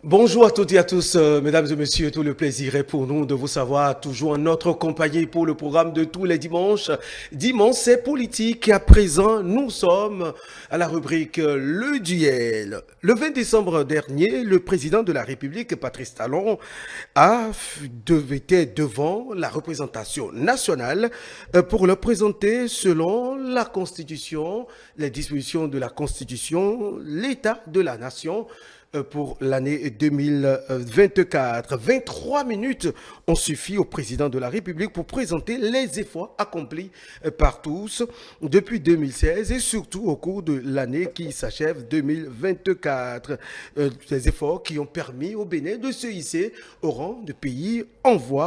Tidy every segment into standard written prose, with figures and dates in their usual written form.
Bonjour à toutes et à tous, mesdames et messieurs, tout le plaisir est pour nous de vous savoir toujours en notre compagnie pour le programme de tous les dimanches. Dimanche, c'est politique et à présent, nous sommes à la rubrique Le Duel. Le 20 décembre dernier, le président de la République, Patrice Talon, était devant la représentation nationale pour le présenter selon la Constitution, les dispositions de la Constitution, l'état de la nation pour l'année 2024. 23 minutes ont suffi au président de la République pour présenter les efforts accomplis par tous depuis 2016 et surtout au cours de l'année qui s'achève 2024. Des efforts qui ont permis au Bénin de se hisser au rang de pays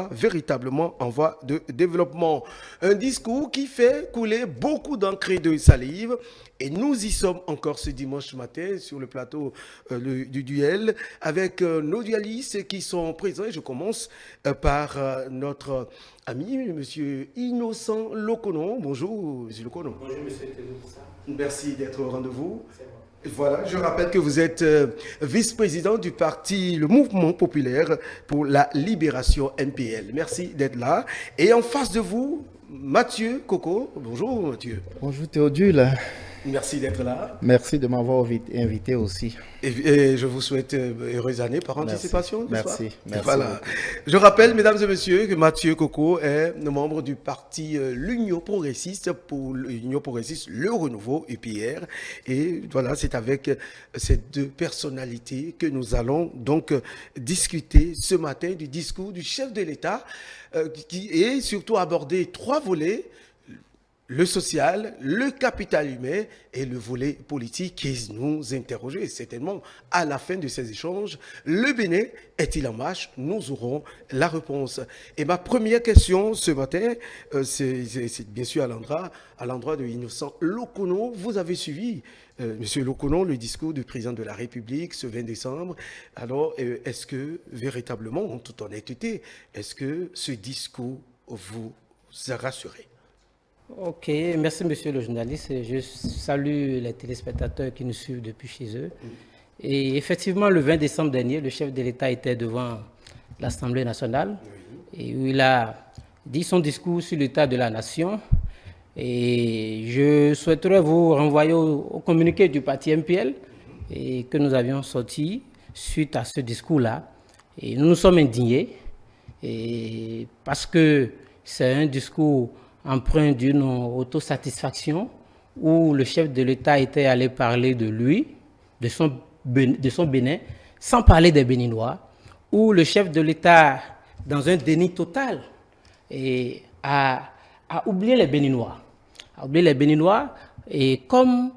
véritablement en voie de développement. Un discours qui fait couler beaucoup d'encre et de salive. Et nous y sommes encore ce dimanche matin sur le plateau du duel avec nos dualistes qui sont présents. Et je commence par notre ami, M. Innocent Lokonon. Bonjour, M. Lokonon. Bonjour, M. Tedoussa. Merci d'être au rendez-vous. Voilà, je rappelle que vous êtes vice-président du parti, le Mouvement populaire pour la libération MPL. Merci d'être là. Et en face de vous, Mathieu Coco. Bonjour, Mathieu. Bonjour, Théodule. Merci d'être là. Merci de m'avoir invité aussi. Et je vous souhaite heureuse année par anticipation. Merci. Voilà. Je rappelle, mesdames et messieurs, que Mathieu Coco est membre du parti l'Union progressiste pour l'Union progressiste, le renouveau UPR. Et voilà, c'est avec ces deux personnalités que nous allons donc discuter ce matin du discours du chef de l'État et surtout aborder trois volets: le social, le capital humain et le volet politique qui nous interroger. Certainement, à la fin de ces échanges, le Bénin est-il en marche? Nous aurons la réponse. Et ma première question ce matin, c'est bien sûr à l'endroit de Innocent Lokonon. Vous avez suivi, Monsieur Lokonon, le discours du président de la République ce 20 décembre. Alors, est-ce que, véritablement, en toute honnêteté, est-ce que ce discours vous a rassuré? Ok, merci monsieur le journaliste. Je salue les téléspectateurs qui nous suivent depuis chez eux. Et effectivement, le 20 décembre dernier, le chef de l'État était devant l'Assemblée nationale et où il a dit son discours sur l'état de la nation. Et je souhaiterais vous renvoyer au communiqué du parti MPL et que nous avions sorti suite à ce discours-là. Et nous nous sommes indignés parce que c'est un discours empreint d'une autosatisfaction où le chef de l'État était allé parler de lui, de son Bénin, sans parler des Béninois, où le chef de l'État, dans un déni total, a oublié les Béninois. A oublié les Béninois et comme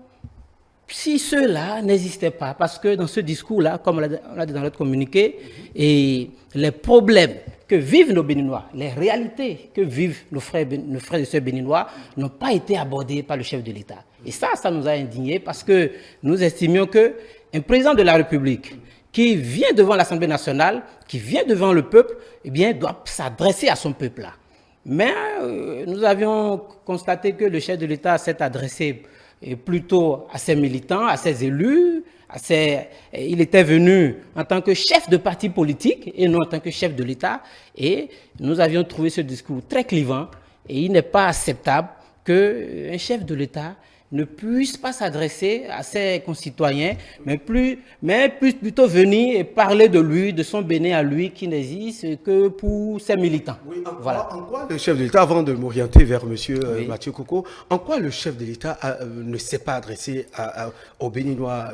si ceux-là n'existaient pas, parce que dans ce discours-là, comme on l'a dit dans notre communiqué, et les problèmes que vivent nos Béninois, les réalités que vivent nos frères et sœurs béninois n'ont pas été abordées par le chef de l'État. Et ça nous a indignés parce que nous estimions qu'un président de la République qui vient devant l'Assemblée nationale, qui vient devant le peuple, eh bien, doit s'adresser à son peuple-là. Mais nous avions constaté que le chef de l'État s'est adressé plutôt à ses militants, à ses élus. Il était venu en tant que chef de parti politique et non en tant que chef de l'État. Et nous avions trouvé ce discours très clivant et il n'est pas acceptable qu'un chef de l'État ne puisse pas s'adresser à ses concitoyens, mais plutôt venir et parler de lui, de son Bénin à lui qui n'existe que pour ses militants. Oui, en quoi le chef de l'État, avant de m'orienter vers M. Mathieu Coco, en quoi le chef de l'État ne s'est pas adressé aux Béninois?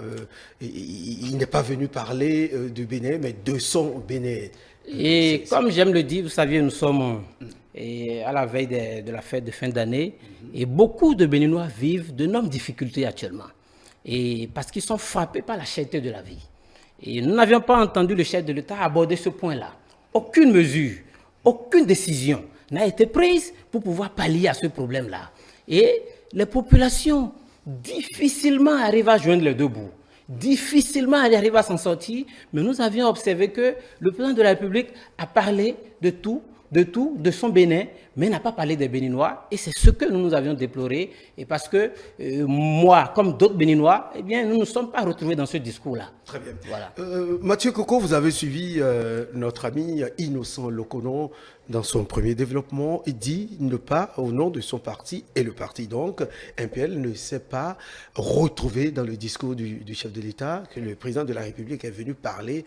Il n'est pas venu parler du Bénin, mais de son Bénin. Et comme j'aime le dire, vous savez, nous sommes à la veille de la fête de fin d'année et beaucoup de Béninois vivent d'énormes difficultés actuellement. Et parce qu'ils sont frappés par la cherté de la vie. Et nous n'avions pas entendu le chef de l'État aborder ce point-là. Aucune mesure, aucune décision n'a été prise pour pouvoir pallier à ce problème-là. Et les populations difficilement arrivent à joindre les deux bouts. Difficilement arrivent à s'en sortir, mais nous avions observé que le président de la République a parlé de tout, de son Bénin, mais n'a pas parlé des Béninois. Et c'est ce que nous avions déploré. Et parce que moi, comme d'autres Béninois, eh bien, nous ne nous sommes pas retrouvés dans ce discours-là. Très bien. Voilà. Mathieu Coco, vous avez suivi notre ami Innocent Lokono dans son premier développement. Il dit ne pas, au nom de son parti, et le parti donc, MPL ne s'est pas retrouvé dans le discours du chef de l'État, que le président de la République est venu parler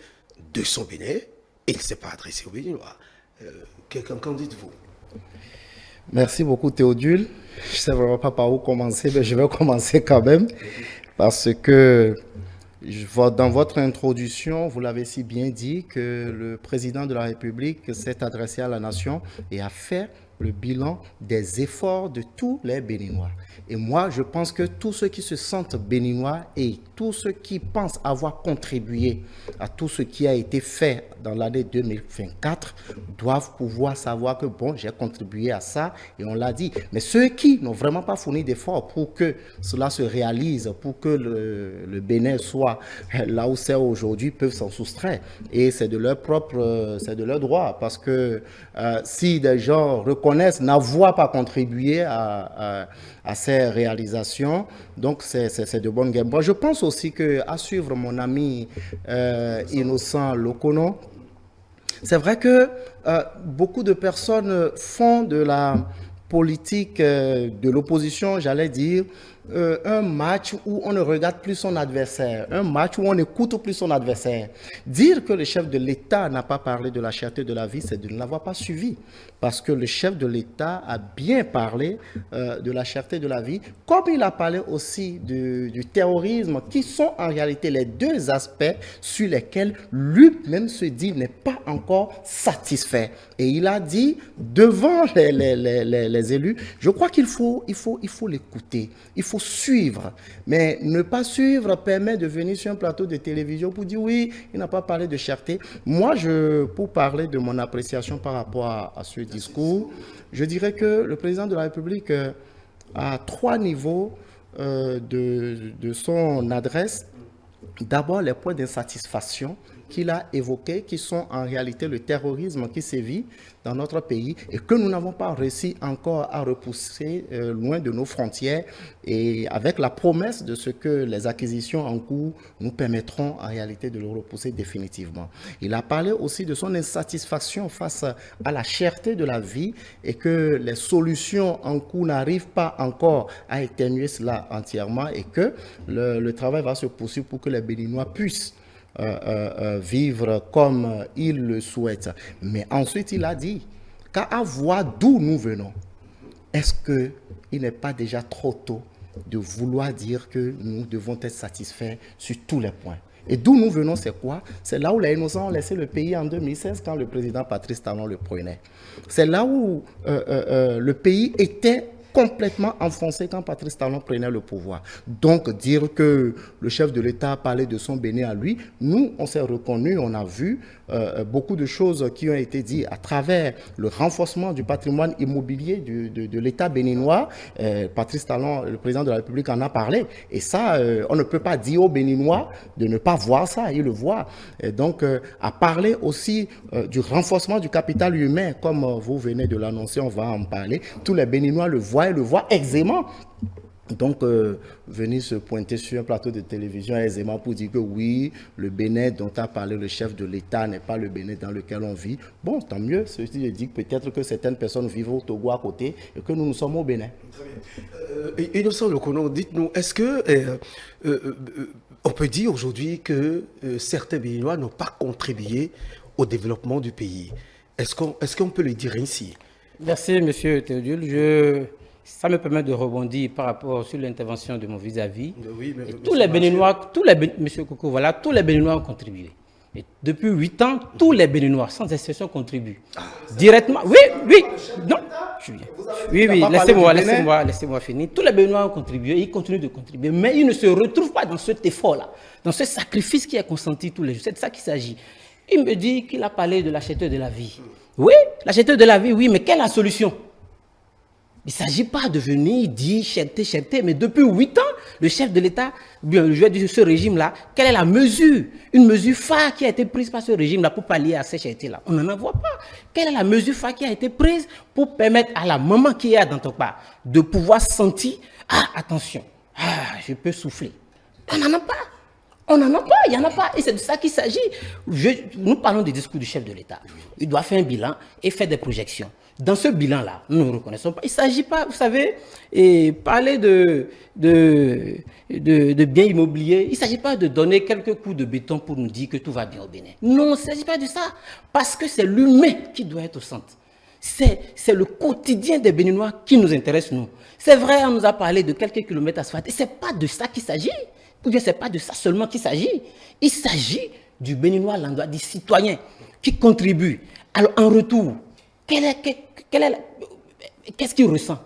de son Bénin, et il ne s'est pas adressé aux Béninois. Qu'en dites-vous? Merci beaucoup Théodule. Je ne sais vraiment pas par où commencer, mais je vais commencer quand même. Parce que dans votre introduction, vous l'avez si bien dit que le président de la République s'est adressé à la nation et a fait le bilan des efforts de tous les Béninois. Et moi, je pense que tous ceux qui se sentent béninois et tous ceux qui pensent avoir contribué à tout ce qui a été fait dans l'année 2024 doivent pouvoir savoir que, bon, j'ai contribué à ça et on l'a dit. Mais ceux qui n'ont vraiment pas fourni d'efforts pour que cela se réalise, pour que le Bénin soit là où c'est aujourd'hui, peuvent s'en soustraire. Et c'est de leur propre, c'est de leur droit. Parce que si des gens reconnaissent n'avoir pas contribué à ces réalisations, donc c'est de bonne guerre. Moi, je pense aussi qu'à suivre mon ami Innocent Lokono, c'est vrai que beaucoup de personnes font de la politique de l'opposition, j'allais dire, un match où on ne regarde plus son adversaire, un match où on n'écoute plus son adversaire. Dire que le chef de l'État n'a pas parlé de la cherté de la vie, c'est de ne l'avoir pas suivi. Parce que le chef de l'État a bien parlé de la cherté de la vie, comme il a parlé aussi du terrorisme, qui sont en réalité les deux aspects sur lesquels lui-même se dit n'est pas encore satisfait. Et il a dit devant les élus, je crois qu'il faut l'écouter, il faut suivre. Mais ne pas suivre permet de venir sur un plateau de télévision pour dire oui, il n'a pas parlé de cherté. Moi, pour parler de mon appréciation par rapport à ce discours, je dirais que le président de la République a 3 niveaux de son adresse. D'abord, les points d'insatisfaction qu'il a évoqués, qui sont en réalité le terrorisme qui sévit dans notre pays et que nous n'avons pas réussi encore à repousser loin de nos frontières, et avec la promesse de ce que les acquisitions en cours nous permettront en réalité de le repousser définitivement. Il a parlé aussi de son insatisfaction face à la cherté de la vie et que les solutions en cours n'arrivent pas encore à éteindre cela entièrement et que le travail va se poursuivre pour que les Béninois puissent vivre comme il le souhaite. Mais ensuite, il a dit qu'à voir d'où nous venons, est-ce qu'il n'est pas déjà trop tôt de vouloir dire que nous devons être satisfaits sur tous les points? Et d'où nous venons, c'est quoi? C'est là où les innocents ont laissé le pays en 2016 quand le président Patrice Talon le prenait. C'est là où le pays était complètement enfoncé quand Patrice Talon prenait le pouvoir. Donc, dire que le chef de l'État a parlé de son Bénin à lui, nous, on s'est reconnus, on a vu beaucoup de choses qui ont été dites à travers le renforcement du patrimoine immobilier de l'État béninois. Patrice Talon, le président de la République, en a parlé. Et ça, on ne peut pas dire aux Béninois de ne pas voir ça, ils le voient. Et donc, à parler aussi du renforcement du capital humain, comme vous venez de l'annoncer, on va en parler. Tous les Béninois le voient et le voient aisément. Donc, venir se pointer sur un plateau de télévision aisément pour dire que oui, le Bénin dont a parlé le chef de l'État n'est pas le Bénin dans lequel on vit. Bon, tant mieux. Ceci dit que peut-être que certaines personnes vivent au Togo à côté et que nous sommes au Bénin. Très bien. Innocent Lokono, dites-nous, est-ce que on peut dire aujourd'hui que certains Béninois n'ont pas contribué au développement du pays? Est-ce qu'on peut le dire ainsi? Merci, M. Théodule. Ça me permet de rebondir par rapport sur l'intervention de mon vis-à-vis. Oui, mais tous les Béninois, Monsieur Coco, voilà, tous les Béninois ont contribué. Et depuis 8 ans, tous les Béninois, sans exception, contribuent. Directement. Oui, non. Oui, laissez-moi finir. Tous les Béninois ont contribué, ils continuent de contribuer, mais ils ne se retrouvent pas dans cet effort-là, dans ce sacrifice qui est consenti tous les jours. C'est de ça qu'il s'agit. Il me dit qu'il a parlé de la cherté de la vie. Oui, la cherté de la vie, oui, mais quelle est la solution? Il ne s'agit pas de venir dire cherté, mais depuis 8 ans, le chef de l'État, bien, je vais dire ce régime-là, quelle est la mesure, une mesure phare qui a été prise par ce régime-là pour pallier à ces chertés-là? On n'en voit pas. Quelle est la mesure phare qui a été prise pour permettre à la maman qui est dans ton pas de pouvoir sentir, ah, attention, ah, je peux souffler. On n'en a pas. On n'en a pas, il n'y en a pas. Et c'est de ça qu'il s'agit. Nous parlons du discours du chef de l'État. Il doit faire un bilan et faire des projections. Dans ce bilan-là, nous ne reconnaissons pas. Il ne s'agit pas, vous savez, parler de biens immobiliers, il ne s'agit pas de donner quelques coups de béton pour nous dire que tout va bien au Bénin. Non, il ne s'agit pas de ça. Parce que c'est l'humain qui doit être au centre. C'est le quotidien des Béninois qui nous intéresse, nous. C'est vrai, on nous a parlé de quelques kilomètres asphaltés. Ce n'est pas de ça qu'il s'agit. Ou bien ce n'est pas de ça seulement qu'il s'agit. Il s'agit du Béninois lambda, du citoyen qui contribue. Alors, en retour, qu'est-ce qu'il ressent?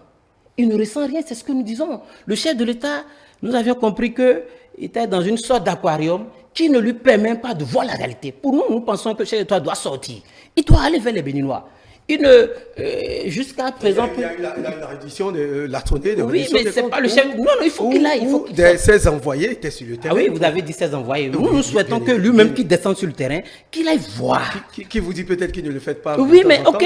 Il ne ressent rien, c'est ce que nous disons. Le chef de l'État, nous avions compris qu'il était dans une sorte d'aquarium qui ne lui permet pas de voir la réalité. Pour nous, nous pensons que le chef de l'État doit sortir. Il doit aller vers les Béninois. Jusqu'à présent... Il y a eu la reddition de la tournée de... Oui, mais ce n'est pas le chef... Non, il faut qu'il aille. Des 16 envoyés étaient sur le terrain. Ah oui, vous avez dit 16 envoyés. Nous souhaitons que lui-même qui descende sur le terrain, qu'il aille voir. Qui vous dit peut-être qu'il ne le fait pas? Oui, mais ok.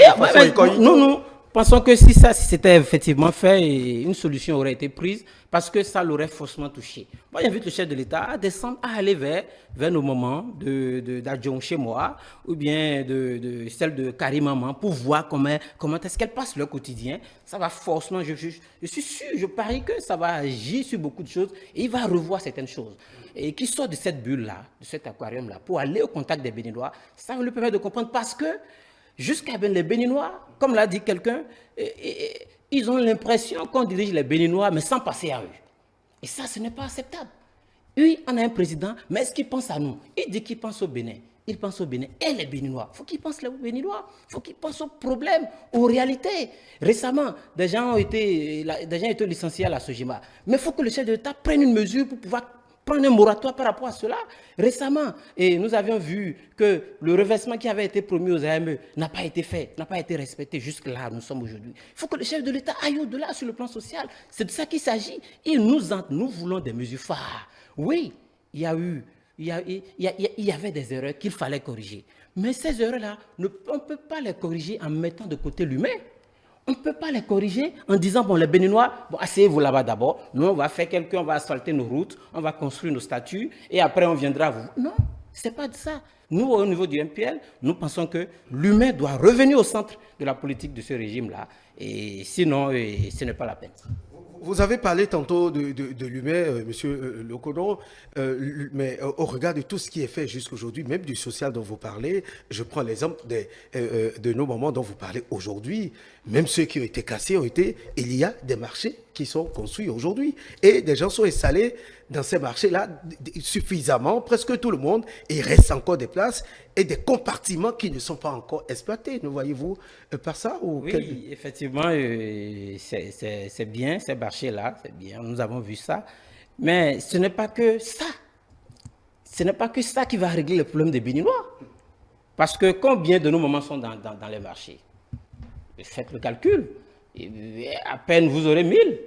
Nous pensons que si c'était effectivement fait, une solution aurait été prise parce que ça l'aurait forcément touché. Moi, j'invite le chef de l'État à descendre, à aller vers nos moments d'Adjon chez moi ou bien de celle de Karim Maman pour voir comment est-ce qu'elle passe leur quotidien. Ça va forcément, je suis sûr, je parie que ça va agir sur beaucoup de choses et il va revoir certaines choses. Et qui sort de cette bulle-là, de cet aquarium-là, pour aller au contact des Béninois, ça va lui permettre de comprendre parce que jusqu'à les Béninois, comme l'a dit quelqu'un, ils ont l'impression qu'on dirige les Béninois, mais sans passer à eux. Et ça, ce n'est pas acceptable. Oui, on a un président, mais est-ce qu'il pense à nous? Il dit qu'il pense au Bénin. Il pense au Bénin et les Béninois. Il faut qu'ils pensent aux Béninois. Il faut qu'ils pensent aux problèmes, aux réalités. Récemment, des gens ont été licenciés à la Sojima. Mais il faut que le chef de l'État prenne une mesure pour pouvoir prendre un moratoire par rapport à cela. Récemment, et nous avions vu que le reversement qui avait été promis aux AME n'a pas été fait, n'a pas été respecté. Jusque-là, nous sommes aujourd'hui. Il faut que le chef de l'État aille au-delà sur le plan social. C'est de ça qu'il s'agit. Et nous voulons des mesures phares. Oui, il y avait des erreurs qu'il fallait corriger. Mais ces erreurs-là, on ne peut pas les corriger en mettant de côté l'humain. On ne peut pas les corriger en disant, bon, les Béninois, bon, asseyez-vous là-bas d'abord. Nous, on va faire on va asphalter nos routes, on va construire nos statues, et après, on viendra vous. Non, ce n'est pas de ça. Nous, au niveau du MPL, nous pensons que l'humain doit revenir au centre de la politique de ce régime-là. Et sinon, ce n'est pas la peine. Vous avez parlé tantôt de l'humain, monsieur Lokono, mais au regard de tout ce qui est fait jusqu'aujourd'hui, même du social dont vous parlez, je prends l'exemple de nos moments dont vous parlez aujourd'hui, même ceux qui ont été cassés il y a des marchés qui sont construits aujourd'hui et des gens sont installés dans ces marchés-là suffisamment, presque tout le monde, et il reste encore des places et des compartiments qui ne sont pas encore exploités. Ne voyez-vous pas ça Oui, effectivement, c'est bien, ces marchés-là, c'est bien, nous avons vu ça. Mais ce n'est pas que ça. Ce n'est pas que ça qui va régler le problème des Béninois. Parce que combien de nos mamans sont dans les marchés? Faites le calcul. Et à peine vous aurez 1000.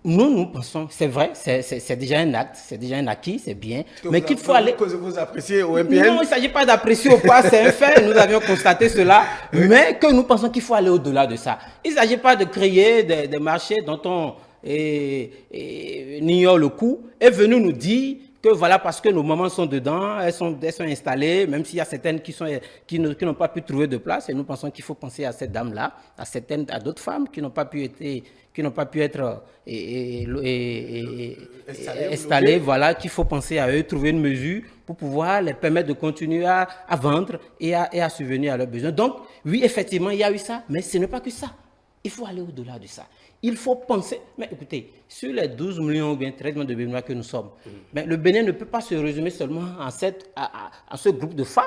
Nous pensons, c'est vrai, c'est déjà un acte, c'est déjà un acquis, c'est bien. Mais qu'il faut aller... Que vous appréciez au MPL? Non, il ne s'agit pas d'apprécier ou pas, c'est un fait, nous avions constaté cela, mais que nous pensons qu'il faut aller au-delà de ça. Il ne s'agit pas de créer des marchés dont on ignore le coût et venir nous dire que voilà, parce que nos mamans sont dedans, elles sont installées, même s'il y a certaines qui n'ont pas pu trouver de place, et nous pensons qu'il faut penser à cette dame-là, à d'autres femmes qui n'ont pas pu être installées, voilà, qu'il faut penser à eux, trouver une mesure pour pouvoir les permettre de continuer à vendre et à subvenir à leurs besoins. Donc, oui, effectivement, il y a eu ça, mais ce n'est pas que ça. Il faut aller au-delà de ça. Il faut penser, mais écoutez, sur les 12 millions ou bien 13 millions de Béninois que nous sommes, mais le Bénin ne peut pas se résumer seulement à ce groupe de femmes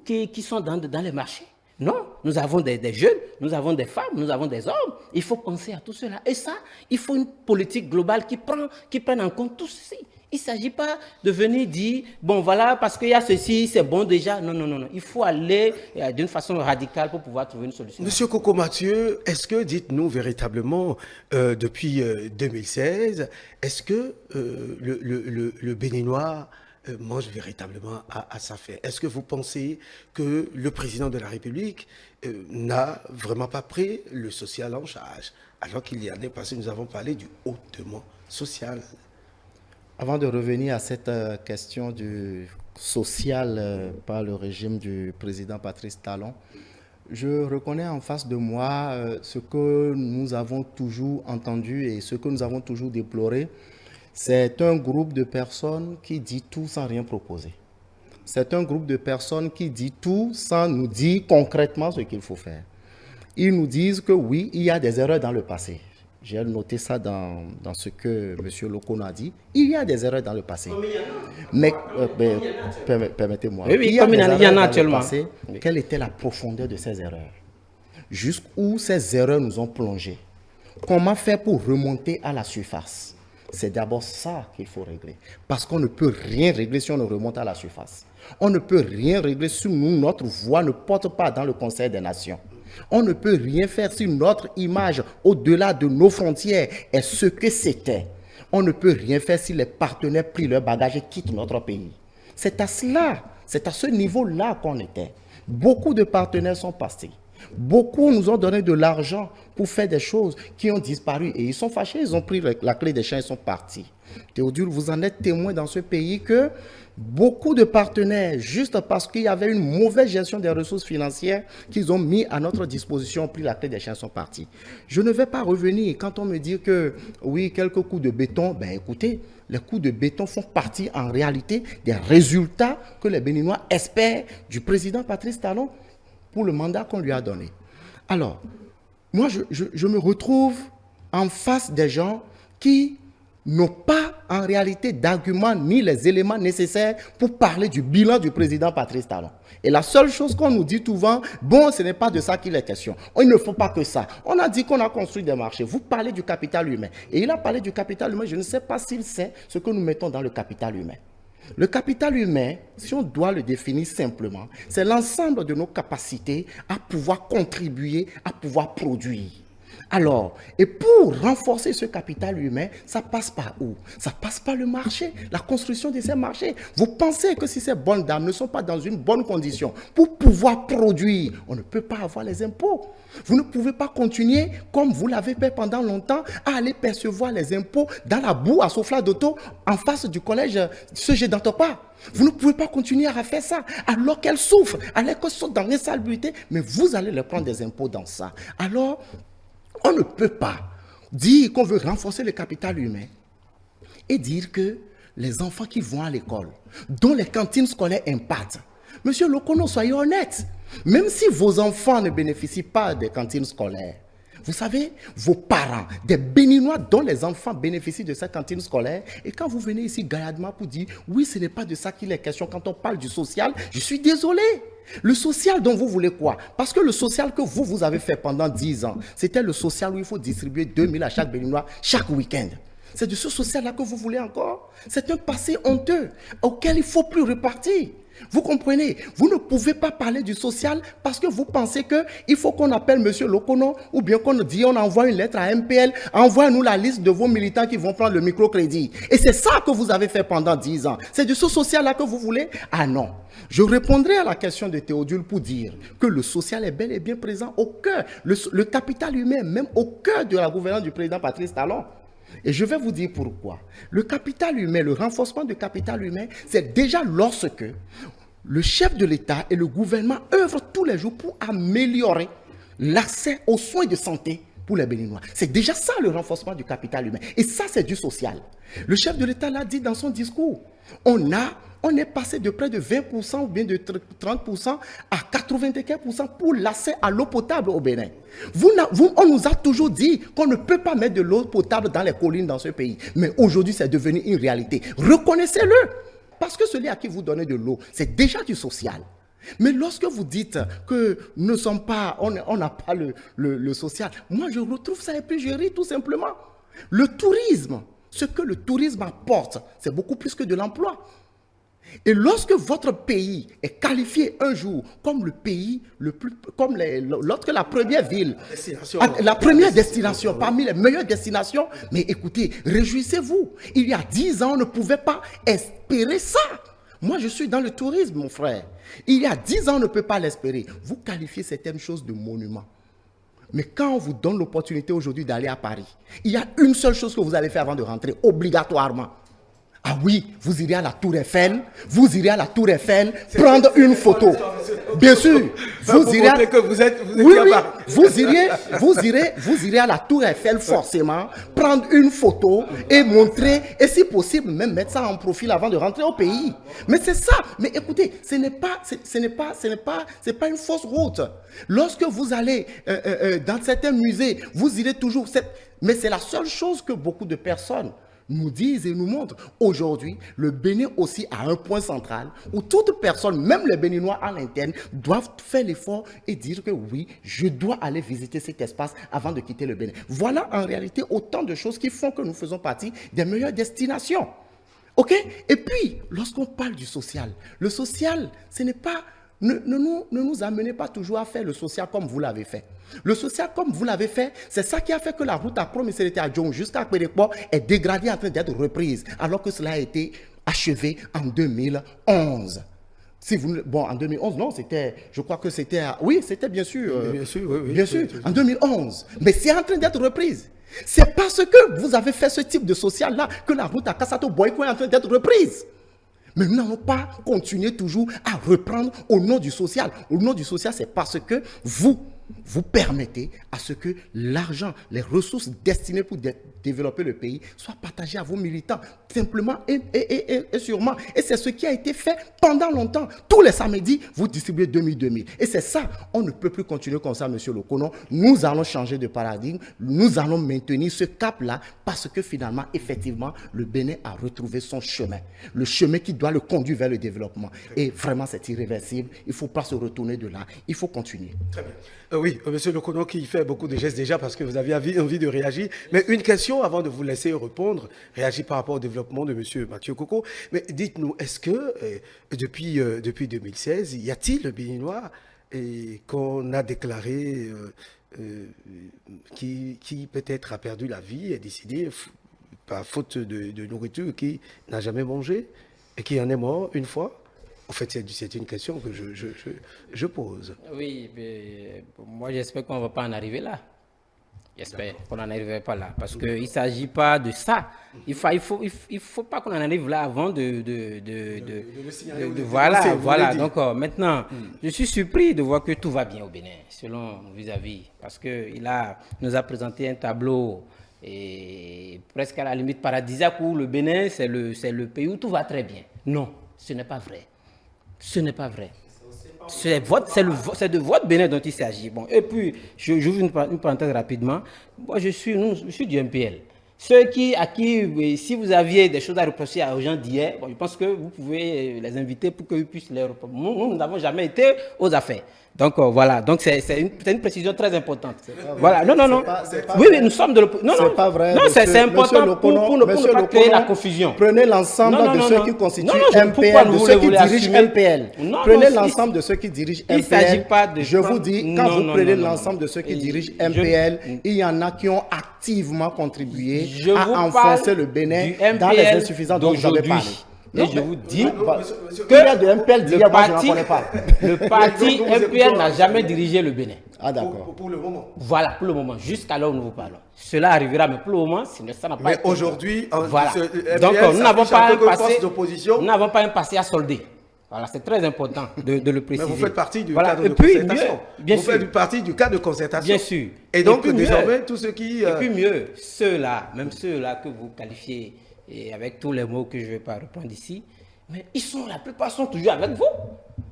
qui sont dans les marchés. Non, nous avons des jeunes, nous avons des femmes, nous avons des hommes. Il faut penser à tout cela. Et ça, il faut une politique globale qui prenne en compte tout ceci. Il ne s'agit pas de venir dire, bon voilà, parce qu'il y a ceci, c'est bon déjà. Non, non, non, non. Il faut aller d'une façon radicale pour pouvoir trouver une solution. Monsieur Coco Mathieu, est-ce que, dites-nous véritablement, depuis 2016, est-ce que le Béninois mange véritablement à sa faim? Est-ce que vous pensez que le président de la République n'a vraiment pas pris le social en charge? Alors qu'il y en est passé, nous avons parlé du hautement social. Avant de revenir à cette question du social par le régime du président Patrice Talon, je reconnais en face de moi ce que nous avons toujours entendu et ce que nous avons toujours déploré. C'est un groupe de personnes qui dit tout sans rien proposer. C'est un groupe de personnes qui dit tout sans nous dire concrètement ce qu'il faut faire. Ils nous disent que oui, il y a des erreurs dans le passé. J'ai noté ça dans ce que M. Lokono a dit. Il y a des erreurs dans le passé. Mais permettez-moi. Oui, oui, comme il y en a actuellement. Quelle était la profondeur de ces erreurs? Jusqu'où ces erreurs nous ont plongés? Comment faire pour remonter à la surface? C'est d'abord ça qu'il faut régler. Parce qu'on ne peut rien régler si on ne remonte à la surface. On ne peut rien régler si notre voix ne porte pas dans le Conseil des Nations. On ne peut rien faire si notre image au-delà de nos frontières est ce que c'était. On ne peut rien faire si les partenaires plient leur bagage et quittent notre pays. C'est à cela, c'est à ce niveau-là qu'on était. Beaucoup de partenaires sont passés. Beaucoup nous ont donné de l'argent pour faire des choses qui ont disparu et ils sont fâchés, ils ont pris la clé des champs et sont partis. Théodule, vous en êtes témoin dans ce pays que beaucoup de partenaires, juste parce qu'il y avait une mauvaise gestion des ressources financières qu'ils ont mis à notre disposition, ont pris la clé des champs et sont partis. Je ne vais pas revenir quand on me dit que oui, quelques coups de béton, ben écoutez, les coups de béton font partie en réalité des résultats que les Béninois espèrent du président Patrice Talon pour le mandat qu'on lui a donné. Alors, moi, je me retrouve en face des gens qui n'ont pas en réalité d'arguments ni les éléments nécessaires pour parler du bilan du président Patrice Talon. Et la seule chose qu'on nous dit souvent, bon, ce n'est pas de ça qu'il est question. Il ne faut pas que ça. On a dit qu'on a construit des marchés. Vous parlez du capital humain. Et il a parlé du capital humain. Je ne sais pas s'il sait ce que nous mettons dans le capital humain. Le capital humain, si on doit le définir simplement, c'est l'ensemble de nos capacités à pouvoir contribuer, à pouvoir produire. Alors, et pour renforcer ce capital humain, ça passe par où? Ça passe par le marché, la construction de ces marchés. Vous pensez que si ces bonnes dames ne sont pas dans une bonne condition pour pouvoir produire, on ne peut pas avoir les impôts. Vous ne pouvez pas continuer, comme vous l'avez fait pendant longtemps, à aller percevoir les impôts dans la boue à Sofla d'Auto, en face du collège CG d'Antopa. Vous ne pouvez pas continuer à faire ça, alors qu'elles souffrent, alors qu'elles sont dans l'insalubrité, mais vous allez leur prendre des impôts dans ça. Alors, on ne peut pas dire qu'on veut renforcer le capital humain et dire que les enfants qui vont à l'école, dont les cantines scolaires impactent. Monsieur Lokono, soyez honnête. Même si vos enfants ne bénéficient pas des cantines scolaires, vous savez, vos parents, des Béninois dont les enfants bénéficient de cette cantine scolaire, et quand vous venez ici gaillardement pour dire, oui, ce n'est pas de ça qu'il est question quand on parle du social, je suis désolé. Le social dont vous voulez quoi? Parce que le social que vous avez fait pendant 10 ans, c'était le social où il faut distribuer 2000 à chaque Béninois chaque week-end. C'est de ce social-là que vous voulez encore? C'est un passé honteux auquel il ne faut plus repartir. Vous comprenez? Vous ne pouvez pas parler du social parce que vous pensez qu'il faut qu'on appelle M. Lokono ou bien qu'on dit on envoie une lettre à MPL, envoie-nous la liste de vos militants qui vont prendre le microcrédit. Et c'est ça que vous avez fait pendant 10 ans. C'est de ce social-là que vous voulez? Ah non. Je répondrai à la question de Théodule pour dire que le social est bel et bien présent au cœur, le capital humain même au cœur de la gouvernance du président Patrice Talon. Et je vais vous dire pourquoi. Le capital humain, le renforcement du capital humain, c'est déjà lorsque le chef de l'État et le gouvernement œuvrent tous les jours pour améliorer l'accès aux soins de santé pour les Béninois. C'est déjà ça le renforcement du capital humain. Et ça, c'est du social. Le chef de l'État l'a dit dans son discours. On est passé de près de 20% ou bien de 30% à 95% pour l'accès à l'eau potable au Bénin. On nous a toujours dit qu'on ne peut pas mettre de l'eau potable dans les collines dans ce pays. Mais aujourd'hui, c'est devenu une réalité. Reconnaissez-le. Parce que celui à qui vous donnez de l'eau, c'est déjà du social. Mais lorsque vous dites que on n'a pas le social, moi je retrouve ça et puis je ris tout simplement. Le tourisme Ce que le tourisme apporte, c'est beaucoup plus que de l'emploi. Et lorsque votre pays est qualifié un jour comme le pays le plus, comme la première ville, la première destination, parmi les meilleures destinations, mais écoutez, réjouissez-vous. Il y a 10 ans, on ne pouvait pas espérer ça. Moi, je suis dans le tourisme, mon frère. Il y a 10 ans, on ne peut pas l'espérer. Vous qualifiez certaines choses de monuments. Mais quand on vous donne l'opportunité aujourd'hui d'aller à Paris, il y a une seule chose que vous allez faire avant de rentrer, obligatoirement. Ah oui, vous irez à la Tour Eiffel, prendre une photo. Bien sûr, vous irez à la Tour Eiffel forcément, prendre une photo et montrer, et si possible, même mettre ça en profil avant de rentrer au pays. Mais c'est ça. Mais écoutez, ce n'est pas une fausse route. Lorsque vous allez dans certains musées, vous irez toujours. Mais c'est la seule chose que beaucoup de personnes nous disent et nous montrent. Aujourd'hui, le Bénin aussi a un point central où toute personne, même les Béninois à l'interne, doivent faire l'effort et dire que oui, je dois aller visiter cet espace avant de quitter le Bénin. Voilà en réalité autant de choses qui font que nous faisons partie des meilleures destinations. Ok? Et puis, lorsqu'on parle du social, le social, ce n'est pas... Ne nous amenez pas toujours à faire le social comme vous l'avez fait. Le social comme vous l'avez fait, c'est ça qui a fait que la route à Promisérité à Djong jusqu'à Pérekpo est dégradée en train d'être reprise, alors que cela a été achevé en 2011. En 2011, non, je crois que c'était... Oui, c'était bien sûr. Bien sûr, en 2011. Mais c'est en train d'être reprise. C'est parce que vous avez fait ce type de social-là que la route à Kassato Boyko est en train d'être reprise. Mais nous n'allons pas continuer toujours à reprendre au nom du social. Au nom du social, c'est parce que vous permettez à ce que l'argent, les ressources destinées pour développer le pays soient partagées à vos militants, simplement et sûrement. Et c'est ce qui a été fait pendant longtemps. Tous les samedis, vous distribuez 2000. Et c'est ça, on ne peut plus continuer comme ça, monsieur Lokono. Nous allons changer de paradigme, nous allons maintenir ce cap-là parce que finalement, effectivement, le Bénin a retrouvé son chemin. Le chemin qui doit le conduire vers le développement. Et vraiment, c'est irréversible. Il ne faut pas se retourner de là. Il faut continuer. Très bien. Oui, monsieur Lokono qui fait beaucoup de gestes déjà parce que vous avez envie de réagir. Mais une question avant de vous laisser répondre, réagir par rapport au développement de monsieur Mathieu Koko. Mais dites-nous, est-ce que depuis 2016, y a-t-il le Béninois qu'on a déclaré qui peut-être a perdu la vie et décidé, par faute de nourriture, qui n'a jamais mangé et qui en est mort une fois? En fait, c'est une question que je pose. Oui, mais moi j'espère qu'on ne va pas en arriver là. J'espère qu'on n'en arriverait pas là. Parce qu'il ne s'agit pas de ça. Il faut pas qu'on en arrive là avant de voilà. Donc maintenant, je suis surpris de voir que tout va bien au Bénin, selon vis-à-vis. Parce qu'il nous a présenté un tableau et presque à la limite paradisiaque où le Bénin, c'est le pays où tout va très bien. Non, ce n'est pas vrai. Ce n'est pas vrai. C'est de votre Bénin dont il s'agit. Bon, et puis, j'ouvre une parenthèse rapidement. Moi, je suis du MPL. Si vous aviez des choses à reprocher aux gens d'hier, je pense que vous pouvez les inviter pour qu'ils puissent les reprocher. Nous n'avons jamais été aux affaires. Donc voilà, donc c'est une précision très importante. Voilà, non. Oui, nous sommes de l'opposition. Non, c'est pas vrai. Non, c'est important pour ne pas créer la confusion. Prenez l'ensemble de ceux qui constituent MPL, de ceux qui dirigent MPL. Prenez l'ensemble de ceux qui dirigent MPL. Je vous dis, quand vous prenez l'ensemble de ceux qui dirigent MPL, il y en a qui ont activement contribué à enfoncer le Bénin dans les insuffisances dont vous avez parlé. Et je vous dis que le parti MPL n'a jamais dirigé le Bénin. Ah d'accord. Pour le moment. Voilà, pour le moment, jusqu'à là où nous vous parlons. Cela arrivera, mais pour le moment, ça n'a pas été. Mais aujourd'hui, voilà. Donc nous n'avons pas un passé à solder. Voilà, c'est très important de le préciser. Mais vous faites partie du cadre de concertation. Vous faites partie du cadre de concertation. Bien sûr. Et donc, désormais, tous ceux qui... Et puis mieux, ceux-là, même ceux-là que vous qualifiez, et avec tous les mots que je ne vais pas reprendre ici, mais la plupart sont toujours avec vous.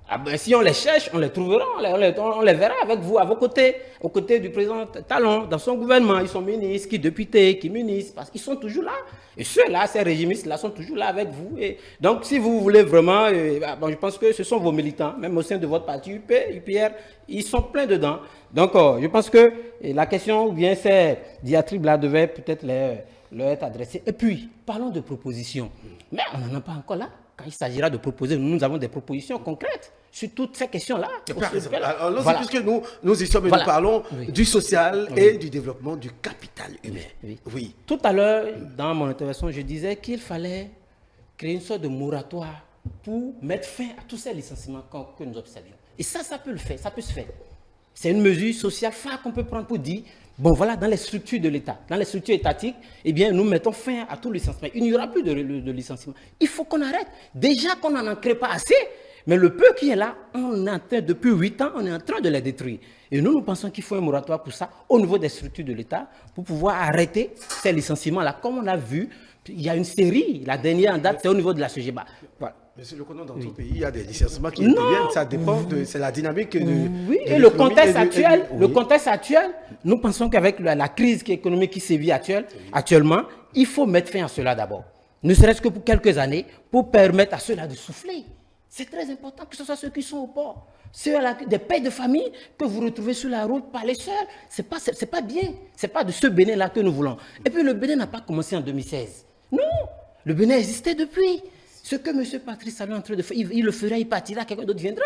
Ah ben, si on les cherche, on les trouvera, on les verra avec vous, à vos côtés, aux côtés du président Talon, dans son gouvernement. Ils sont ministres, qui députés, qui ministres, parce qu'ils sont toujours là. Et ceux-là, ces régimistes-là, sont toujours là avec vous. Et donc, si vous voulez vraiment, je pense que ce sont vos militants, même au sein de votre parti UPR, ils sont pleins dedans. Donc, je pense que la question, ou bien ces diatribes-là devaient peut-être leur est adressée. Et puis, parlons de propositions. Mais on n'en a pas encore là. Quand il s'agira de proposer, nous avons des propositions concrètes sur toutes ces questions-là. Alors, voilà. Puisque nous y sommes et nous parlons du social et du développement du capital humain. Oui. Tout à l'heure, dans mon intervention, je disais qu'il fallait créer une sorte de moratoire pour mettre fin à tous ces licenciements que nous observions. Et ça peut le faire, ça peut se faire. C'est une mesure sociale phare qu'on peut prendre pour dire, bon voilà, dans les structures de l'État, dans les structures étatiques, eh bien, nous mettons fin à tout licenciement. Il n'y aura plus de licenciement. Il faut qu'on arrête. Déjà qu'on n'en crée pas assez, mais le peu qui est là, on est en train, depuis 8 ans, on est en train de les détruire. Et nous pensons qu'il faut un moratoire pour ça, au niveau des structures de l'État, pour pouvoir arrêter ces licenciements-là. Comme on l'a vu, il y a une série, la dernière en date, c'est au niveau de la SOGEBA. Voilà. Monsieur Lekono, dans tout pays, il y a des licenciements qui interviennent, ça dépend c'est la dynamique Oui, et le contexte actuel, le contexte actuel, nous pensons qu'avec la crise économique qui sévit actuellement, il faut mettre fin à cela d'abord. Ne serait-ce que pour quelques années, pour permettre à ceux-là de souffler. C'est très important que ce soit ceux qui sont au port. Ceux des pères de famille que vous retrouvez sur la route, pas les seuls. C'est pas bien. C'est pas de ce Bénin-là que nous voulons. Et puis le Bénin n'a pas commencé en 2016. Non, le Bénin existait depuis. Ce que M. Patrice Talon est en train de faire, il le fera, il partira, quelqu'un d'autre viendra.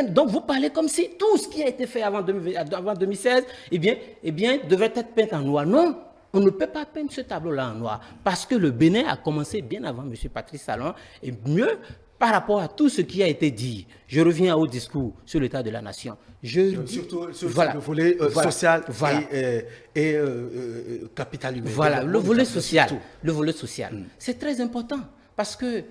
Donc vous parlez comme si tout ce qui a été fait avant 2016, eh bien, devait être peint en noir. Non, on ne peut pas peindre ce tableau-là en noir. Parce que le Bénin a commencé bien avant M. Patrice Talon, et mieux par rapport à tout ce qui a été dit. Je reviens au discours sur l'état de la nation. Surtout sur le volet social et capital humain. Voilà, le volet social. Le volet social. C'est très important. Parce que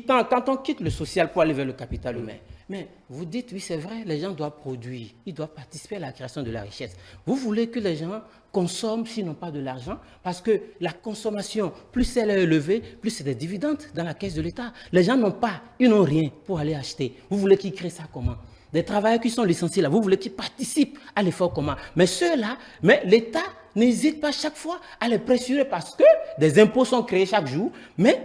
quand on quitte le social pour aller vers le capital humain, mais vous dites, oui, c'est vrai, les gens doivent produire, ils doivent participer à la création de la richesse. Vous voulez que les gens consomment s'ils n'ont pas de l'argent, parce que la consommation, plus elle est élevée, plus c'est des dividendes dans la caisse de l'État. Les gens n'ont pas, ils n'ont rien pour aller acheter. Vous voulez qu'ils créent ça comment? Des travailleurs qui sont licenciés là, vous voulez qu'ils participent à l'effort commun. Mais ceux-là, l'État n'hésite pas chaque fois à les pressurer parce que des impôts sont créés chaque jour. Mais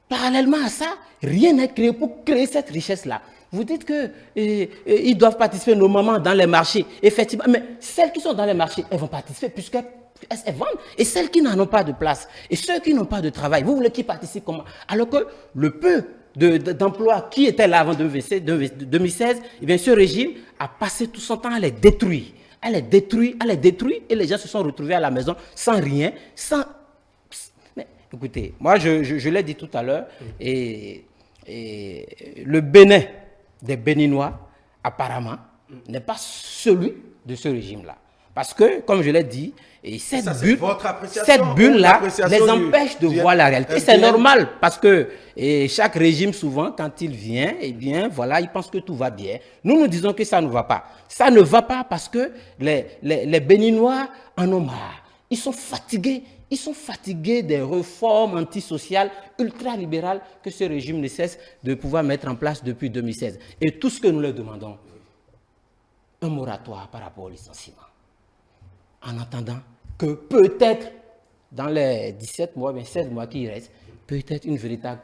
parallèlement à ça, rien n'est créé pour créer cette richesse-là. Vous dites qu'ils doivent participer normalement dans les marchés. Effectivement, mais celles qui sont dans les marchés, elles vont participer puisqu'elles vendent. Et celles qui n'en ont pas de place, et ceux qui n'ont pas de travail, vous voulez qu'ils participent comment? Alors que le peu d'emplois qui étaient là avant 2016, eh bien, ce régime a passé tout son temps à les détruire. À les détruire, et les gens se sont retrouvés à la maison sans rien, Mais écoutez, moi je l'ai dit tout à l'heure, et le Bénin des Béninois, apparemment, n'est pas celui de ce régime-là. Parce que, comme je l'ai dit, cette bulle-là les empêche de voir la réalité. C'est normal, parce que chaque régime, souvent, quand il vient, eh bien, voilà, il pense que tout va bien. Nous disons que ça ne va pas. Ça ne va pas parce que les Béninois en ont marre. Ils sont fatigués. Ils sont fatigués des réformes antisociales ultra-libérales que ce régime ne cesse de pouvoir mettre en place depuis 2016. Et tout ce que nous leur demandons, un moratoire par rapport au licenciement. En attendant que peut-être, dans les 17 mois, 16 mois qui restent, peut-être une véritable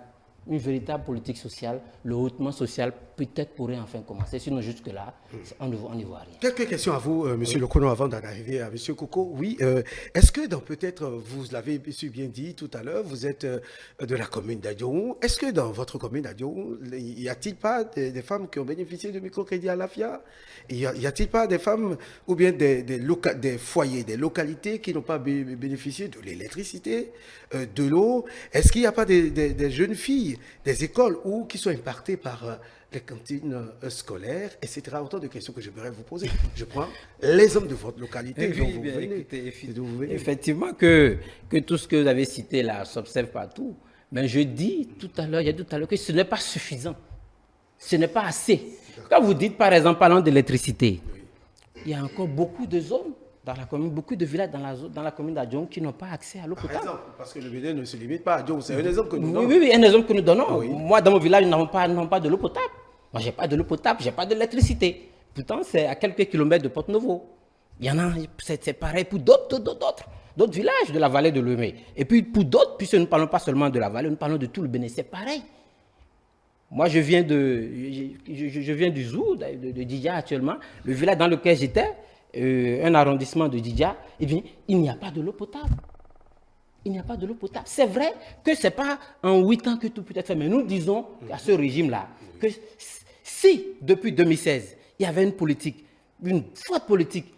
politique sociale, le hautement social, peut-être pourrait enfin commencer. Sinon, jusque-là, on n'y voit rien. Quelques questions à vous, M. Lekono, avant d'en arriver à M. Coco. Oui, est-ce que, peut-être, vous l'avez bien dit tout à l'heure, vous êtes de la commune d'Adioum. Est-ce que dans votre commune d'Adioum, y a-t-il pas des femmes qui ont bénéficié de microcrédit à l'AFIA? Y a-t-il pas des femmes ou bien des foyers, des localités qui n'ont pas bénéficié de l'électricité, de l'eau? Est-ce qu'il n'y a pas des jeunes filles, des écoles qui sont impactées par les cantines scolaires, etc. Autant de questions que je voudrais vous poser. Je prends l'exemple de votre localité dont vous venez. Effectivement que tout ce que vous avez cité là s'observe partout. Mais je dis tout à l'heure que ce n'est pas suffisant. Ce n'est pas assez. Quand vous dites, par exemple, parlant d'électricité, il y a encore beaucoup de zones dans la commune, beaucoup de villages dans la commune d'Adioum qui n'ont pas accès à l'eau potable. Par exemple, parce que le Bénin ne se limite pas à Adioum, c'est un exemple que nous donnons. Oui, un exemple que nous donnons. Oui. Moi, dans mon village, nous n'avons pas de l'eau potable. Moi, je n'ai pas de l'eau potable, je n'ai pas d'électricité. Pourtant, c'est à quelques kilomètres de Porte-Novo. Il y en a, c'est pareil pour d'autres villages de la vallée de Lemay. Et puis pour d'autres, puisque nous ne parlons pas seulement de la vallée, nous parlons de tout le Bénin, c'est pareil. Moi, je viens du Zou, de Didja actuellement, le village dans lequel j'étais. un arrondissement de Didia, eh bien, il n'y a pas de l'eau potable. Il n'y a pas de l'eau potable. C'est vrai que ce n'est pas en 8 ans que tout peut être fait, mais nous disons à ce régime-là que si, depuis 2016, il y avait une politique, une forte politique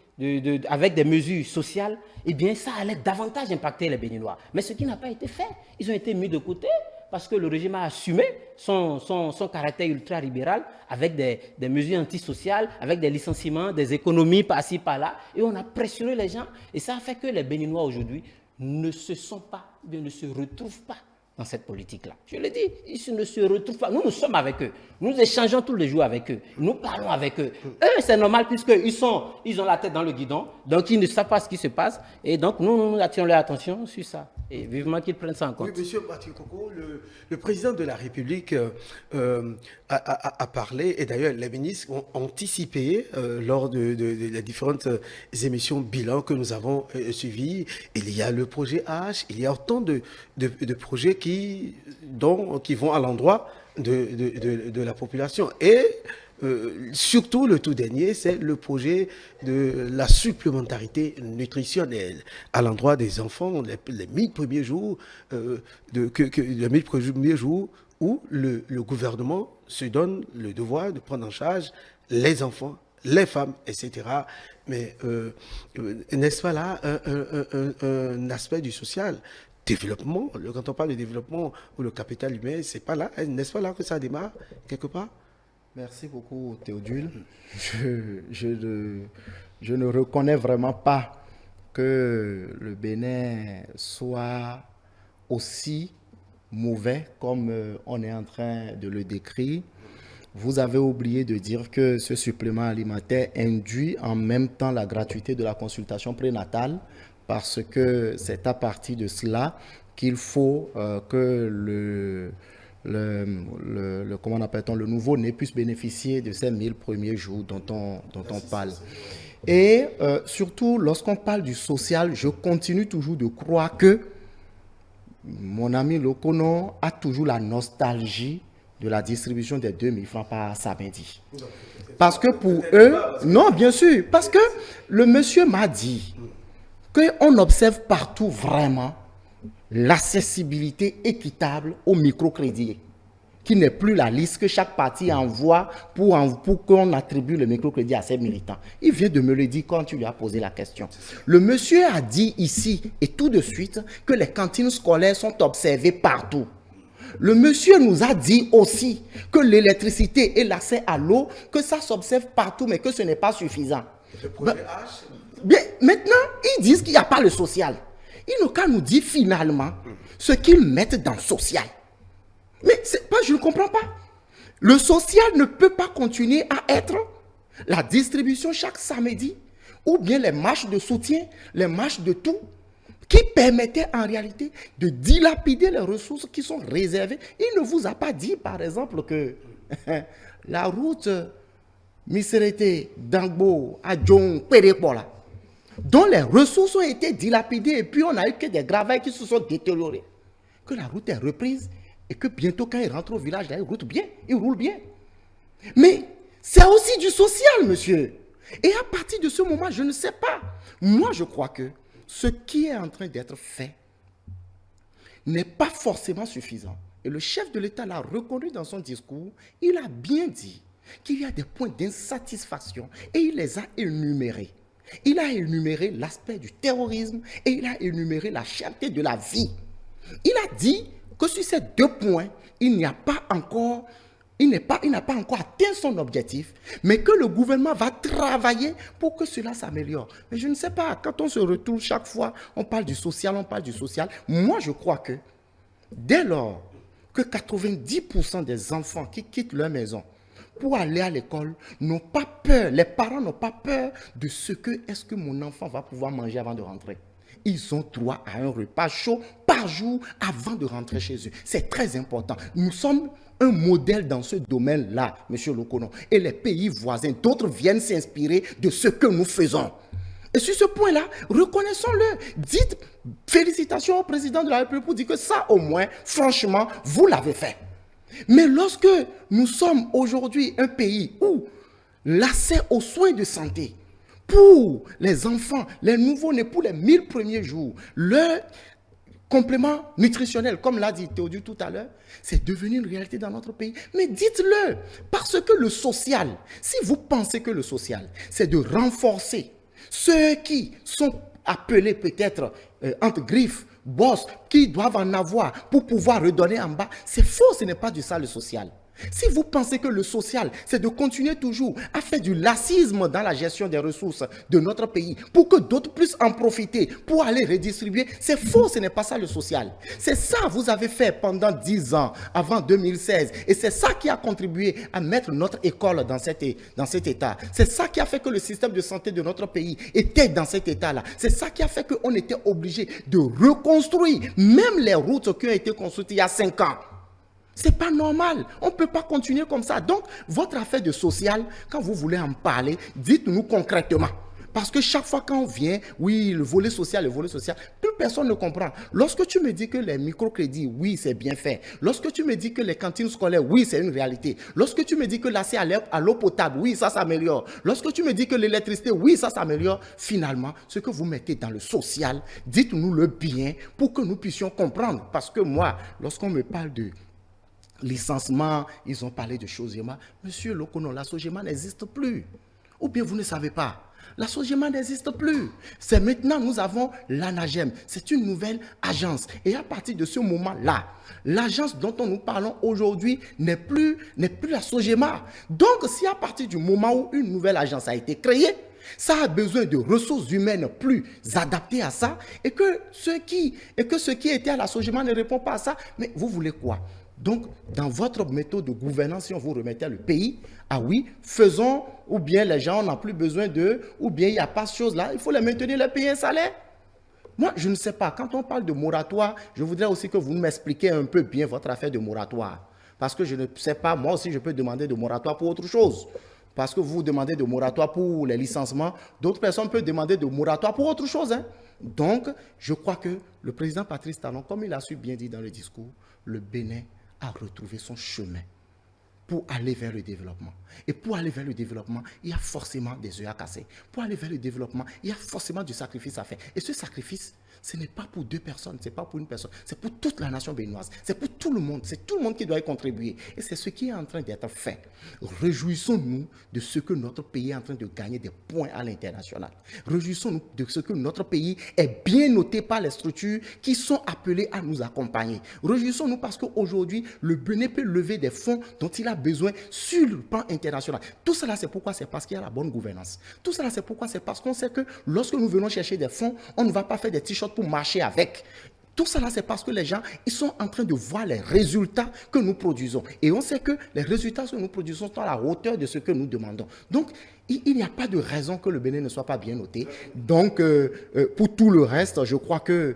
avec des mesures sociales, eh bien, ça allait davantage impacter les Béninois. Mais ce qui n'a pas été fait, ils ont été mis de côté parce que le régime a assumé son caractère ultra-libéral avec des mesures antisociales, avec des licenciements, des économies par-ci, par-là, et on a pressuré les gens, et ça a fait que les Béninois aujourd'hui ne se sont pas, ne se retrouvent pas dans cette politique-là. Je le dis, ils ne se retrouvent pas. Nous, nous sommes avec eux. Nous échangeons tous les jours avec eux. Nous parlons avec eux. Eux, c'est normal puisqu'ils ont la tête dans le guidon, donc ils ne savent pas ce qui se passe. Et donc, nous attirons leur attention sur ça. Et vivement qu'ils prennent ça en compte. Oui, monsieur Mathieu Koko, le président de la République a parlé, et d'ailleurs les ministres ont anticipé lors de les différentes émissions bilan que nous avons suivies. Il y a le projet H, il y a autant de projets qui vont à l'endroit de la population. Et surtout, le tout dernier, c'est le projet de la supplémentarité nutritionnelle à l'endroit des enfants, les 1000 premiers jours, les 1000 premiers jours où le gouvernement se donne le devoir de prendre en charge les enfants, les femmes, etc. Mais n'est-ce pas là un aspect du social? Développement, quand on parle de développement ou le capital humain, c'est pas là, n'est-ce pas là que ça démarre quelque part? Merci beaucoup, Théodule. Je ne reconnais vraiment pas que le Bénin soit aussi mauvais comme on est en train de le décrire. Vous avez oublié de dire que ce supplément alimentaire induit en même temps la gratuité de la consultation prénatale, parce que c'est à partir de cela qu'il faut que comment appelle-t-on, le nouveau-né puisse bénéficier de ces 1000 premiers jours dont on parle. Et surtout, lorsqu'on parle du social, je continue toujours de croire que mon ami Lokono a toujours la nostalgie de la distribution des 2000 francs par samedi. Parce que pour eux, non, bien sûr, parce que le monsieur m'a dit qu'on observe partout vraiment l'accessibilité équitable au microcrédit, qui n'est plus la liste que chaque parti envoie pour qu'on attribue le microcrédit à ses militants. Il vient de me le dire quand tu lui as posé la question. Le monsieur a dit ici et tout de suite que les cantines scolaires sont observées partout. Le monsieur nous a dit aussi que l'électricité et l'accès à l'eau, que ça s'observe partout, mais que ce n'est pas suffisant. Bien, maintenant, ils disent qu'il n'y a pas le social. Ils n'ont qu'à nous dire finalement ce qu'ils mettent dans le social. Mais je ne comprends pas. Le social ne peut pas continuer à être la distribution chaque samedi, ou bien les marches de soutien, les marches de tout, qui permettaient en réalité de dilapider les ressources qui sont réservées. Il ne vous a pas dit, par exemple, que la route Miserete, Dangbo, Adjon, Pérépola, dont les ressources ont été dilapidées et puis on n'a eu que des gravats qui se sont détériorés, que la route est reprise et que bientôt quand il rentre au village, il roule bien. Mais c'est aussi du social, monsieur. Et à partir de ce moment, je ne sais pas. Moi, je crois que ce qui est en train d'être fait n'est pas forcément suffisant. Et le chef de l'État l'a reconnu dans son discours. Il a bien dit qu'il y a des points d'insatisfaction et il les a énumérés. Il a énuméré l'aspect du terrorisme et il a énuméré la cherté de la vie. Il a dit que sur ces 2 points, il n'a pas encore atteint son objectif, mais que le gouvernement va travailler pour que cela s'améliore. Mais je ne sais pas, quand on se retrouve chaque fois, on parle du social. Moi, je crois que dès lors que 90% des enfants qui quittent leur maison pour aller à l'école n'ont pas peur, les parents n'ont pas peur de ce que est-ce que mon enfant va pouvoir manger avant de rentrer. Ils ont droit à un repas chaud par jour avant de rentrer chez eux. C'est très important. Nous sommes un modèle dans ce domaine-là, M. Lokono. Et les pays voisins, d'autres viennent s'inspirer de ce que nous faisons. Et sur ce point-là, reconnaissons-le. Dites félicitations au président de la République pour dire que ça, au moins, franchement, vous l'avez fait. Mais lorsque nous sommes aujourd'hui un pays où l'accès aux soins de santé pour les enfants, les nouveaux-nés, pour les 1000 premiers jours, leur complément nutritionnel, comme l'a dit Théodule tout à l'heure, c'est devenu une réalité dans notre pays. Mais dites-le, parce que le social, si vous pensez que le social, c'est de renforcer ceux qui sont appelés peut-être entre griffes, boss, qui doivent en avoir pour pouvoir redonner en bas, c'est faux, ce n'est pas du ça le social. Si vous pensez que le social, c'est de continuer toujours à faire du lacisme dans la gestion des ressources de notre pays pour que d'autres puissent en profiter pour aller redistribuer, c'est faux, ce n'est pas ça le social. C'est ça que vous avez fait pendant 10 ans, avant 2016. Et c'est ça qui a contribué à mettre notre école dans cet état. C'est ça qui a fait que le système de santé de notre pays était dans cet état-là. C'est ça qui a fait qu'on était obligé de reconstruire même les routes qui ont été construites il y a 5 ans. C'est pas normal. On ne peut pas continuer comme ça. Donc, votre affaire de social, quand vous voulez en parler, dites-nous concrètement. Parce que chaque fois qu'on vient, oui, le volet social, plus personne ne comprend. Lorsque tu me dis que les microcrédits, oui, c'est bien fait. Lorsque tu me dis que les cantines scolaires, oui, c'est une réalité. Lorsque tu me dis que l'accès à l'eau potable, oui, ça s'améliore. Lorsque tu me dis que l'électricité, oui, ça s'améliore. Finalement, ce que vous mettez dans le social, dites-nous le bien pour que nous puissions comprendre. Parce que moi, lorsqu'on me parle de licenciement, ils ont parlé de Sogema. Monsieur Lokono, la Sogema n'existe plus. Ou bien vous ne savez pas. La Sogema n'existe plus. C'est maintenant, nous avons l'ANAGEM. C'est une nouvelle agence. Et à partir de ce moment-là, l'agence dont nous parlons aujourd'hui n'est plus la Sogema. Donc, si à partir du moment où une nouvelle agence a été créée, ça a besoin de ressources humaines plus adaptées à ça, et que ceux qui étaient à la Sogema ne répondent pas à ça, mais vous voulez quoi? Donc, dans votre méthode de gouvernance, si on vous remettait le pays, ah oui, faisons, ou bien les gens n'ont plus besoin d'eux, ou bien il n'y a pas ce chose-là, il faut les maintenir, les payer un salaire. Moi, je ne sais pas, quand on parle de moratoire, je voudrais aussi que vous m'expliquiez un peu bien votre affaire de moratoire. Parce que je ne sais pas, moi aussi je peux demander de moratoire pour autre chose. Parce que vous demandez de moratoire pour les licenciements, d'autres personnes peuvent demander de moratoire pour autre chose. Hein. Donc, je crois que le président Patrice Talon, comme il a su bien dire dans le discours, le Bénin à retrouver son chemin pour aller vers le développement. Et pour aller vers le développement, il y a forcément des œufs à casser. Pour aller vers le développement, il y a forcément du sacrifice à faire. Et ce sacrifice, ce n'est pas pour 2 personnes, ce n'est pas pour une personne, c'est pour toute la nation béninoise, c'est pour tout le monde, c'est tout le monde qui doit y contribuer. Et c'est ce qui est en train d'être fait. Réjouissons-nous de ce que notre pays est en train de gagner des points à l'international. Réjouissons-nous de ce que notre pays est bien noté par les structures qui sont appelées à nous accompagner. Réjouissons-nous parce qu'aujourd'hui, le Bénin peut lever des fonds dont il a besoin sur le plan international. Tout cela, c'est pourquoi? C'est parce qu'il y a la bonne gouvernance. Tout cela, c'est pourquoi? C'est parce qu'on sait que lorsque nous venons chercher des fonds, on ne va pas faire des t-shirts pour marcher avec. Tout cela, c'est parce que les gens, ils sont en train de voir les résultats que nous produisons. Et on sait que les résultats que nous produisons sont à la hauteur de ce que nous demandons. Donc, il n'y a pas de raison que le Bénin ne soit pas bien noté. Donc, pour tout le reste, je crois que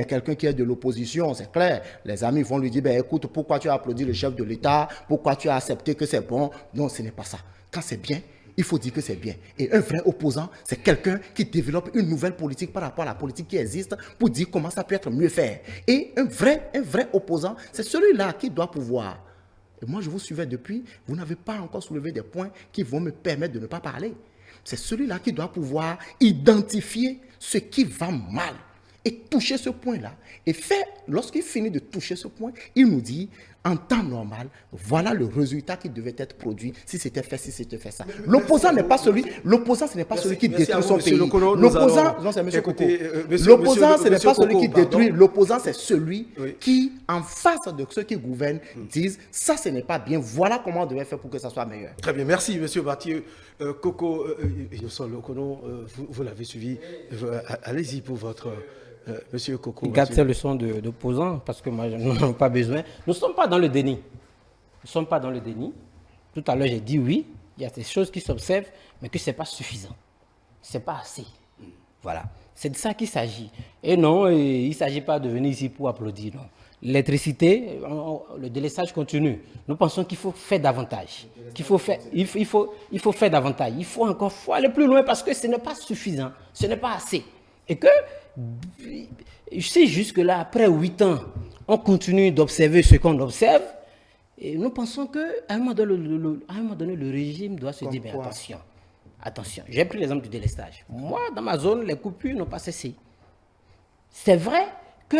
quelqu'un qui est de l'opposition, c'est clair, les amis vont lui dire, écoute, pourquoi tu as applaudi le chef de l'État? Pourquoi tu as accepté que c'est bon? Non, ce n'est pas ça. Quand c'est bien, il faut dire que c'est bien. Et un vrai opposant, c'est quelqu'un qui développe une nouvelle politique par rapport à la politique qui existe pour dire comment ça peut être mieux fait. Et un vrai opposant, c'est celui-là qui doit pouvoir. Et moi, je vous suivais depuis, vous n'avez pas encore soulevé des points qui vont me permettre de ne pas parler. C'est celui-là qui doit pouvoir identifier ce qui va mal et toucher ce point-là. Et lorsqu'il finit de toucher ce point, il nous dit, en temps normal, voilà le résultat qui devait être produit si c'était fait, si c'était fait ça. L'opposant n'est pas celui, ce n'est pas celui qui détruit son pays. L'opposant, non, c'est M. Coco. L'opposant, ce n'est pas celui qui détruit. L'opposant, c'est celui qui, en face de ceux qui gouvernent, disent, ça, ce n'est pas bien. Voilà comment on devait faire pour que ça soit meilleur. Très bien, merci, M. Mathieu. Coco, vous l'avez suivi. Allez-y pour votre... Monsieur Coco. Il garde ses leçons d'opposants parce que moi, nous n'avons pas besoin. Nous ne sommes pas dans le déni. Nous ne sommes pas dans le déni. Tout à l'heure, j'ai dit oui, il y a des choses qui s'observent, mais que ce n'est pas suffisant. Ce n'est pas assez. Voilà. C'est de ça qu'il s'agit. Et non, il ne s'agit pas de venir ici pour applaudir. Non. L'électricité, le délaissage continue. Nous pensons qu'il faut faire davantage. Il faut faire davantage. Il faut aller plus loin parce que ce n'est pas suffisant. Ce n'est pas assez. Et que si jusque-là, après 8 ans, on continue d'observer ce qu'on observe, et nous pensons qu'à un moment donné, le régime doit se dire, mais attention, attention, j'ai pris l'exemple du délestage. Moi, dans ma zone, les coupures n'ont pas cessé. C'est vrai que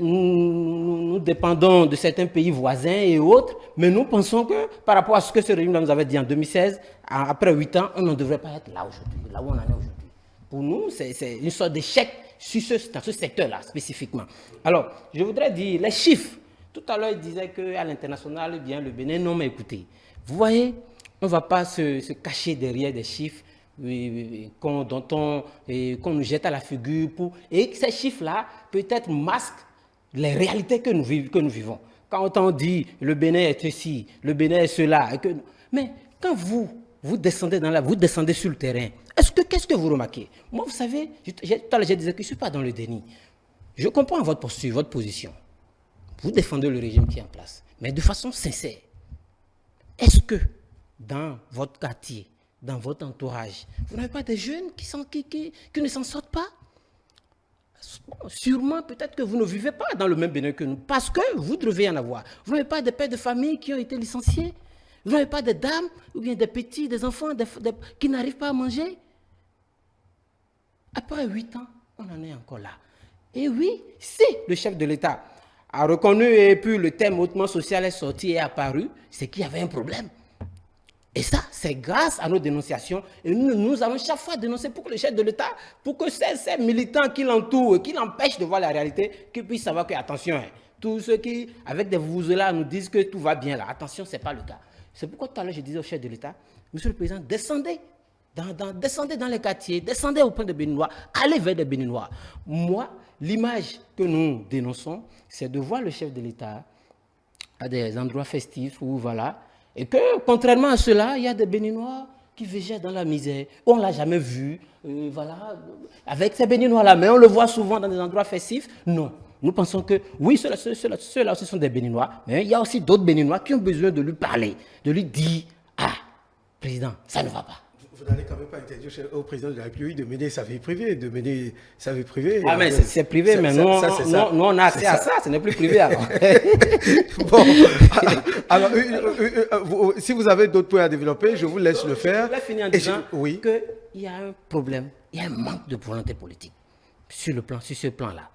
nous dépendons de certains pays voisins et autres, mais nous pensons que par rapport à ce que ce régime nous avait dit en 2016, après 8 ans, on ne devrait pas être là aujourd'hui, là où on en est aujourd'hui. Pour nous, c'est une sorte d'échec dans ce secteur-là spécifiquement. Alors, je voudrais dire les chiffres. Tout à l'heure, il disait qu'à l'international, eh bien, le Bénin, non, mais écoutez, vous voyez, on ne va pas se cacher derrière des chiffres qu'on nous jette à la figure. Et ces chiffres-là, peut-être, masquent les réalités que nous vivons. Quand on dit le Bénin est ceci, le Bénin est cela. Mais quand vous descendez vous descendez sur le terrain, qu'est-ce que vous remarquez? Moi, vous savez, tout à l'heure, je disais que je ne suis pas dans le déni. Je comprends votre posture, votre position. Vous défendez le régime qui est en place, mais de façon sincère. Est-ce que dans votre quartier, dans votre entourage, vous n'avez pas des jeunes qui ne s'en sortent pas? Sûrement, peut-être que vous ne vivez pas dans le même Bénin que nous, parce que vous devez en avoir. Vous n'avez pas des pères de famille qui ont été licenciés? Vous n'avez pas des dames, ou bien des petits, des enfants qui n'arrivent pas à manger? Après 8 ans, on en est encore là. Et oui, si le chef de l'État a reconnu et puis le thème hautement social est sorti et est apparu, c'est qu'il y avait un problème. Et ça, c'est grâce à nos dénonciations. Et nous allons chaque fois dénoncer pour que le chef de l'État, pour que ces militants qui l'entourent, qui l'empêchent de voir la réalité, qu'ils puissent savoir que, attention, tous ceux qui, avec des vuvuzelas, nous disent que tout va bien là, attention, ce n'est pas le cas. C'est pourquoi tout à l'heure, je disais au chef de l'État, Monsieur le Président, descendez dans les quartiers, descendez auprès des Béninois, allez vers les Béninois. Moi, l'image que nous dénonçons, c'est de voir le chef de l'État à des endroits festifs où voilà, et que contrairement à cela, il y a des Béninois qui végètent dans la misère. On ne l'a jamais vu, voilà, avec ces Béninois-là, mais on le voit souvent dans des endroits festifs. Non. Nous pensons que, oui, ceux-là aussi sont des Béninois, mais il y a aussi d'autres Béninois qui ont besoin de lui parler, de lui dire, ah, président, ça ne va pas. Vous n'allez quand même pas interdire au président de la République de mener sa vie privée, Ah, mais c'est privé, mais nous, on a accès à ça, ce n'est plus privé alors. Bon, alors, si vous avez d'autres points à développer, je vous laisse le faire. Je vais finir en disant qu'il y a un problème, il y a un manque de volonté politique sur ce plan-là.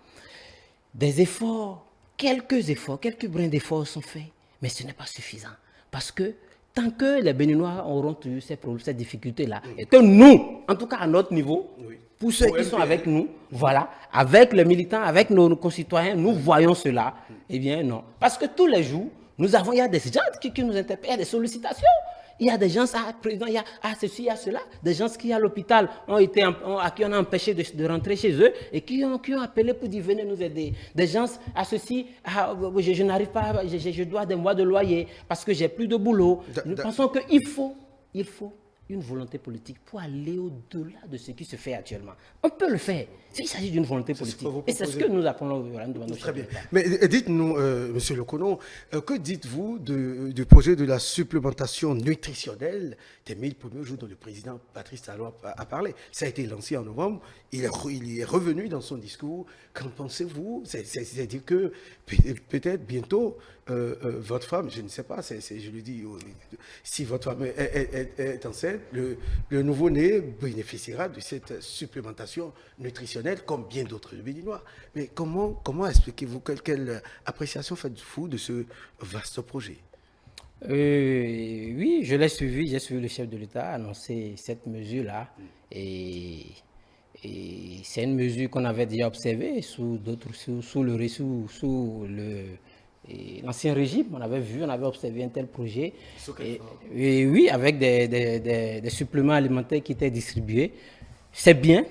Des efforts, quelques brins d'efforts sont faits, mais ce n'est pas suffisant. Parce que tant que les Béninois auront eu ces difficultés-là, et que nous, en tout cas à notre niveau, pour ceux qui sont avec nous, voilà, avec les militants, avec nos concitoyens, nous voyons cela, eh bien non. Parce que tous les jours, il y a des gens qui nous interpellent, il y a des sollicitations. Il y a des gens, président, il y a ceci, il y a cela, des gens qui à l'hôpital à qui on a empêché de rentrer chez eux et qui ont appelé pour dire venez nous aider. Des gens à ceci, je n'arrive pas, je dois des mois de loyer parce que j'ai plus de boulot. Nous pensons qu'il faut une volonté politique pour aller au-delà de ce qui se fait actuellement. On peut le faire s'il s'agit d'une volonté politique. Et c'est ce que nous appelons nos Très bien. Mais dites-nous, Monsieur Leconon, que dites-vous du projet de la supplémentation nutritionnelle des 1000 premiers jours dont le président Patrice Talon a parlé? Ça a été lancé en novembre. Il est revenu dans son discours. Qu'en pensez-vous? C'est-à-dire que peut-être bientôt, votre femme, je ne sais pas, je lui dis, si votre femme est enceinte, le nouveau-né bénéficiera de cette supplémentation nutritionnelle comme bien d'autres Béninois. Mais comment expliquez-vous, quelle appréciation faites-vous de ce vaste projet? Oui, je l'ai suivi, j'ai suivi le chef de l'État annoncer cette mesure-là. Et c'est une mesure qu'on avait déjà observée sous l'ancien régime. On avait observé un tel projet. Et oui, avec des suppléments alimentaires qui étaient distribués. C'est bien.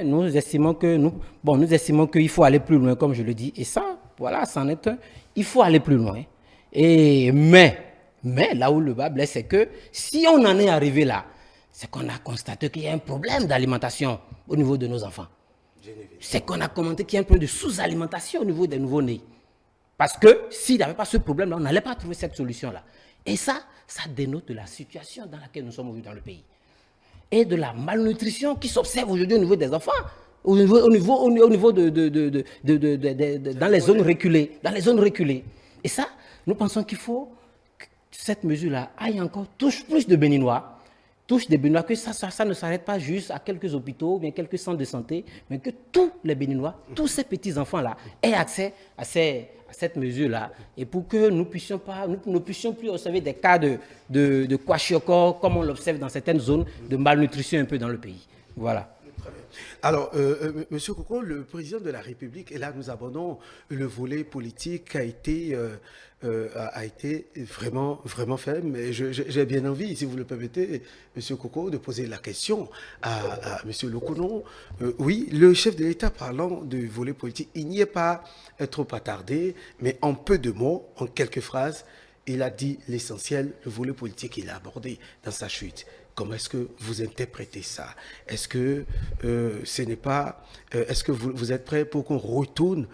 Nous estimons qu'il faut aller plus loin, comme je le dis. Et ça, voilà, c'en est un. Il faut aller plus loin. Mais là où le bas blesse, c'est que si on en est arrivé là, c'est qu'on a constaté qu'il y a un problème d'alimentation au niveau de nos enfants. C'est qu'on a commenté qu'il y a un problème de sous-alimentation au niveau des nouveau-nés. Parce que s'il n'y avait pas ce problème-là, on n'allait pas trouver cette solution-là. Et ça dénote de la situation dans laquelle nous sommes aujourd'hui dans le pays. Et de la malnutrition qui s'observe aujourd'hui au niveau des enfants, au niveau dans les zones reculées. Et ça, nous pensons qu'il faut cette mesure-là aille encore, touche plus de Béninois, que ça ne s'arrête pas juste à quelques hôpitaux, bien quelques centres de santé, mais que tous les Béninois, tous ces petits-enfants-là aient accès à cette mesure-là, et pour que nous ne puissions plus observer des cas de kwashiorkor, comme on l'observe dans certaines zones de malnutrition un peu dans le pays. Voilà. Alors, Monsieur Koko, le président de la République, et là nous abordons le volet politique qui a été vraiment, vraiment fait, mais j'ai bien envie, si vous le permettez, Monsieur Koko, de poser la question à Monsieur Lokono. Oui, le chef de l'État parlant du volet politique, il n'y est pas trop attardé, mais en peu de mots, en quelques phrases, il a dit l'essentiel, le volet politique qu'il a abordé dans sa chute. Comment est-ce que vous interprétez ça? Est-ce que ce n'est pas... est-ce que vous êtes prêt pour qu'on retourne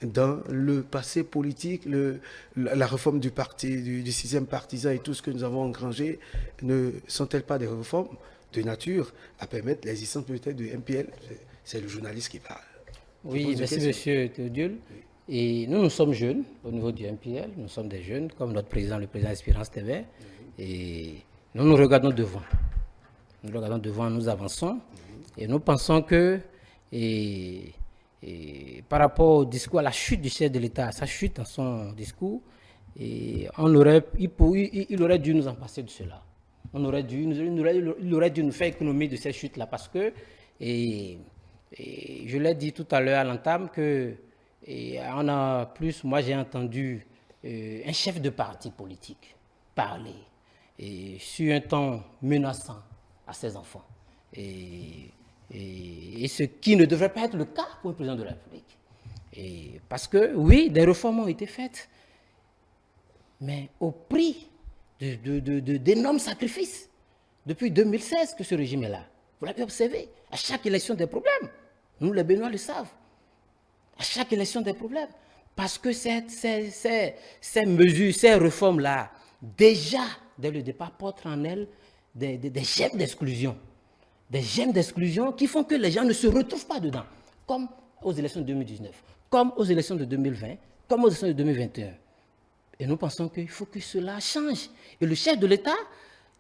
dans le passé politique, la réforme du parti, du sixième partisan et tout ce que nous avons engrangé, ne sont-elles pas des réformes de nature à permettre l'existence peut-être du MPL? C'est le journaliste qui parle. Oui, merci Monsieur Théodule. Et nous sommes jeunes au niveau du MPL, nous sommes des jeunes, comme notre président, le président Espérance TV, et nous regardons devant. Nous regardons devant, nous avançons, et nous pensons que, par rapport au discours, à la chute du chef de l'État, sa chute dans son discours, il aurait dû nous en passer de cela. Il aurait dû nous faire économie de cette chute-là, parce que, je l'ai dit tout à l'heure à l'entame, que moi j'ai entendu un chef de parti politique parler sur un ton menaçant à ses enfants. Et ce qui ne devrait pas être le cas pour le président de la République. Parce que, oui, des réformes ont été faites, mais au prix d'énormes sacrifices. Depuis 2016 que ce régime est là. Vous l'avez observé, à chaque élection des problèmes. Nous, les Béninois, le savent. À chaque élection des problèmes. Parce que ces mesures, ces réformes-là, déjà, dès le départ, portent en elles des gemmes d'exclusion. Des gemmes d'exclusion qui font que les gens ne se retrouvent pas dedans. Comme aux élections de 2019, comme aux élections de 2020, comme aux élections de 2021. Et nous pensons qu'il faut que cela change. Et le chef de l'État,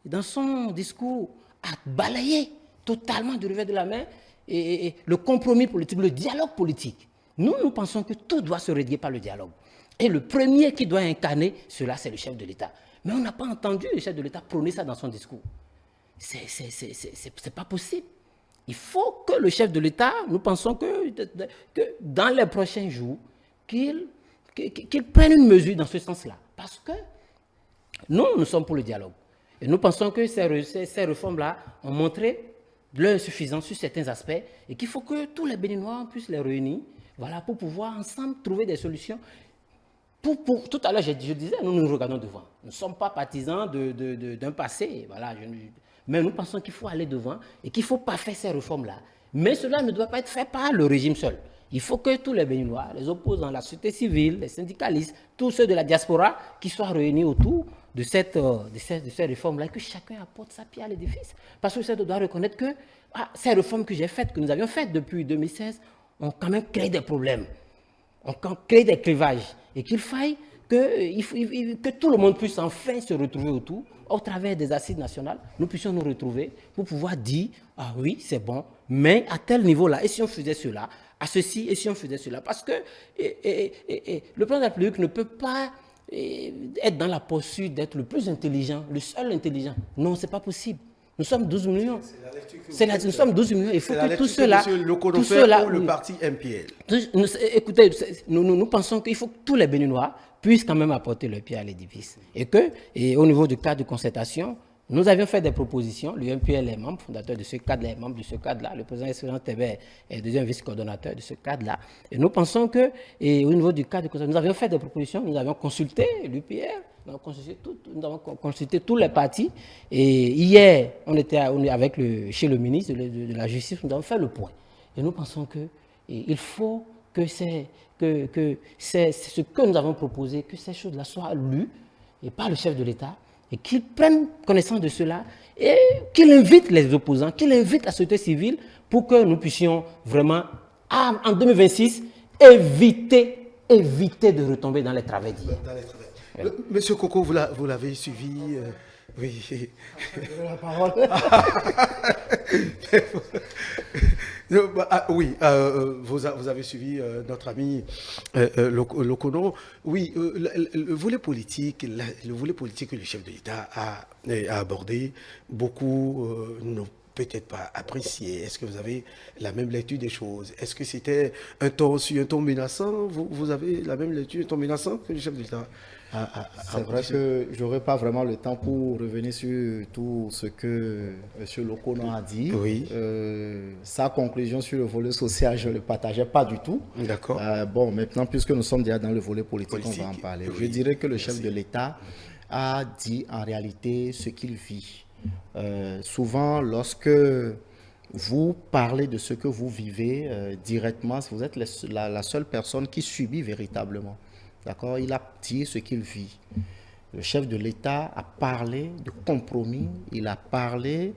dans son discours, a balayé totalement du revers de la main et le compromis politique, le dialogue politique. Nous pensons que tout doit se régler par le dialogue. Et le premier qui doit incarner cela, c'est le chef de l'État. Mais on n'a pas entendu le chef de l'État prôner ça dans son discours. C'est pas possible. Il faut que le chef de l'État, nous pensons que dans les prochains jours, qu'il prenne une mesure dans ce sens-là. Parce que nous sommes pour le dialogue. Et nous pensons que ces réformes-là ont montré leur insuffisance sur certains aspects et qu'il faut que tous les Béninois puissent les réunir, voilà, pour pouvoir ensemble trouver des solutions. Tout à l'heure, je disais, nous nous regardons devant. Nous ne sommes pas partisans d'un passé, voilà, mais nous pensons qu'il faut aller devant et qu'il ne faut pas faire ces réformes-là. Mais cela ne doit pas être fait par le régime seul. Il faut que tous les Béninois, les opposants, la société civile, les syndicalistes, tous ceux de la diaspora, qui soient réunis autour de ces réformes-là, et que chacun apporte sa pierre à l'édifice. Parce que ça doit reconnaître que ces réformes que nous avions faites depuis 2016, ont quand même créé des problèmes, ont créé des clivages, et qu'il faille que tout le monde puisse enfin se retrouver autour, au travers des assises nationales, nous puissions nous retrouver pour pouvoir dire, ah oui, c'est bon, mais à tel niveau-là, et si on faisait cela, à ceci, et si on faisait cela, parce que le président de la République ne peut pas être dans la poursuite d'être le plus intelligent, le seul intelligent. Non, ce n'est pas possible. Nous sommes 12 millions. Nous sommes 12 millions. Il faut que tout cela... ou le parti MPL. Écoutez, nous pensons qu'il faut que tous les Béninois puissent quand même apporter leur pierre à l'édifice. Et au niveau du cadre de concertation, nous avions fait des propositions. Le MPL est membre fondateur de ce cadre-là, est membre de ce cadre-là. Le président Espérance TV est deuxième vice-coordonnateur de ce cadre-là. Et nous pensons que, au niveau du cadre de concertation, nous avions fait des propositions. Nous avions consulté l'UPR, nous avons consulté tous les partis. Et hier, on était chez le ministre de la Justice, nous avons fait le point. Et nous pensons qu'il faut que ce que nous avons proposé, que ces choses-là soient lues et par le chef de l'État, et qu'il prenne connaissance de cela et qu'il invite les opposants, qu'il invite la société civile pour que nous puissions vraiment, en 2026, éviter de retomber dans les travers d'hier. Monsieur Coco, vous l'avez suivi oui. La parole. Oui, vous avez suivi notre ami Lokono. Oui, le volet politique, le volet politique que le chef de l'État a abordé, beaucoup n'ont peut-être pas apprécié. Est-ce que vous avez la même lecture des choses? Est-ce que c'était un ton sur un ton menaçant? Vous avez la même lecture, un ton menaçant que le chef de l'État C'est vrai que je n'aurai pas vraiment le temps pour revenir sur tout ce que M. Lokono a dit. Oui. Sa conclusion sur le volet social, je ne le partageais pas du tout. D'accord. Bon, maintenant, puisque nous sommes déjà dans le volet politique, on va en parler. Oui. Je dirais que le chef de l'État a dit en réalité ce qu'il vit. Souvent, lorsque vous parlez de ce que vous vivez directement, vous êtes la seule personne qui subit véritablement. D'accord? Il a dit ce qu'il vit. Le chef de l'État a parlé de compromis, il a parlé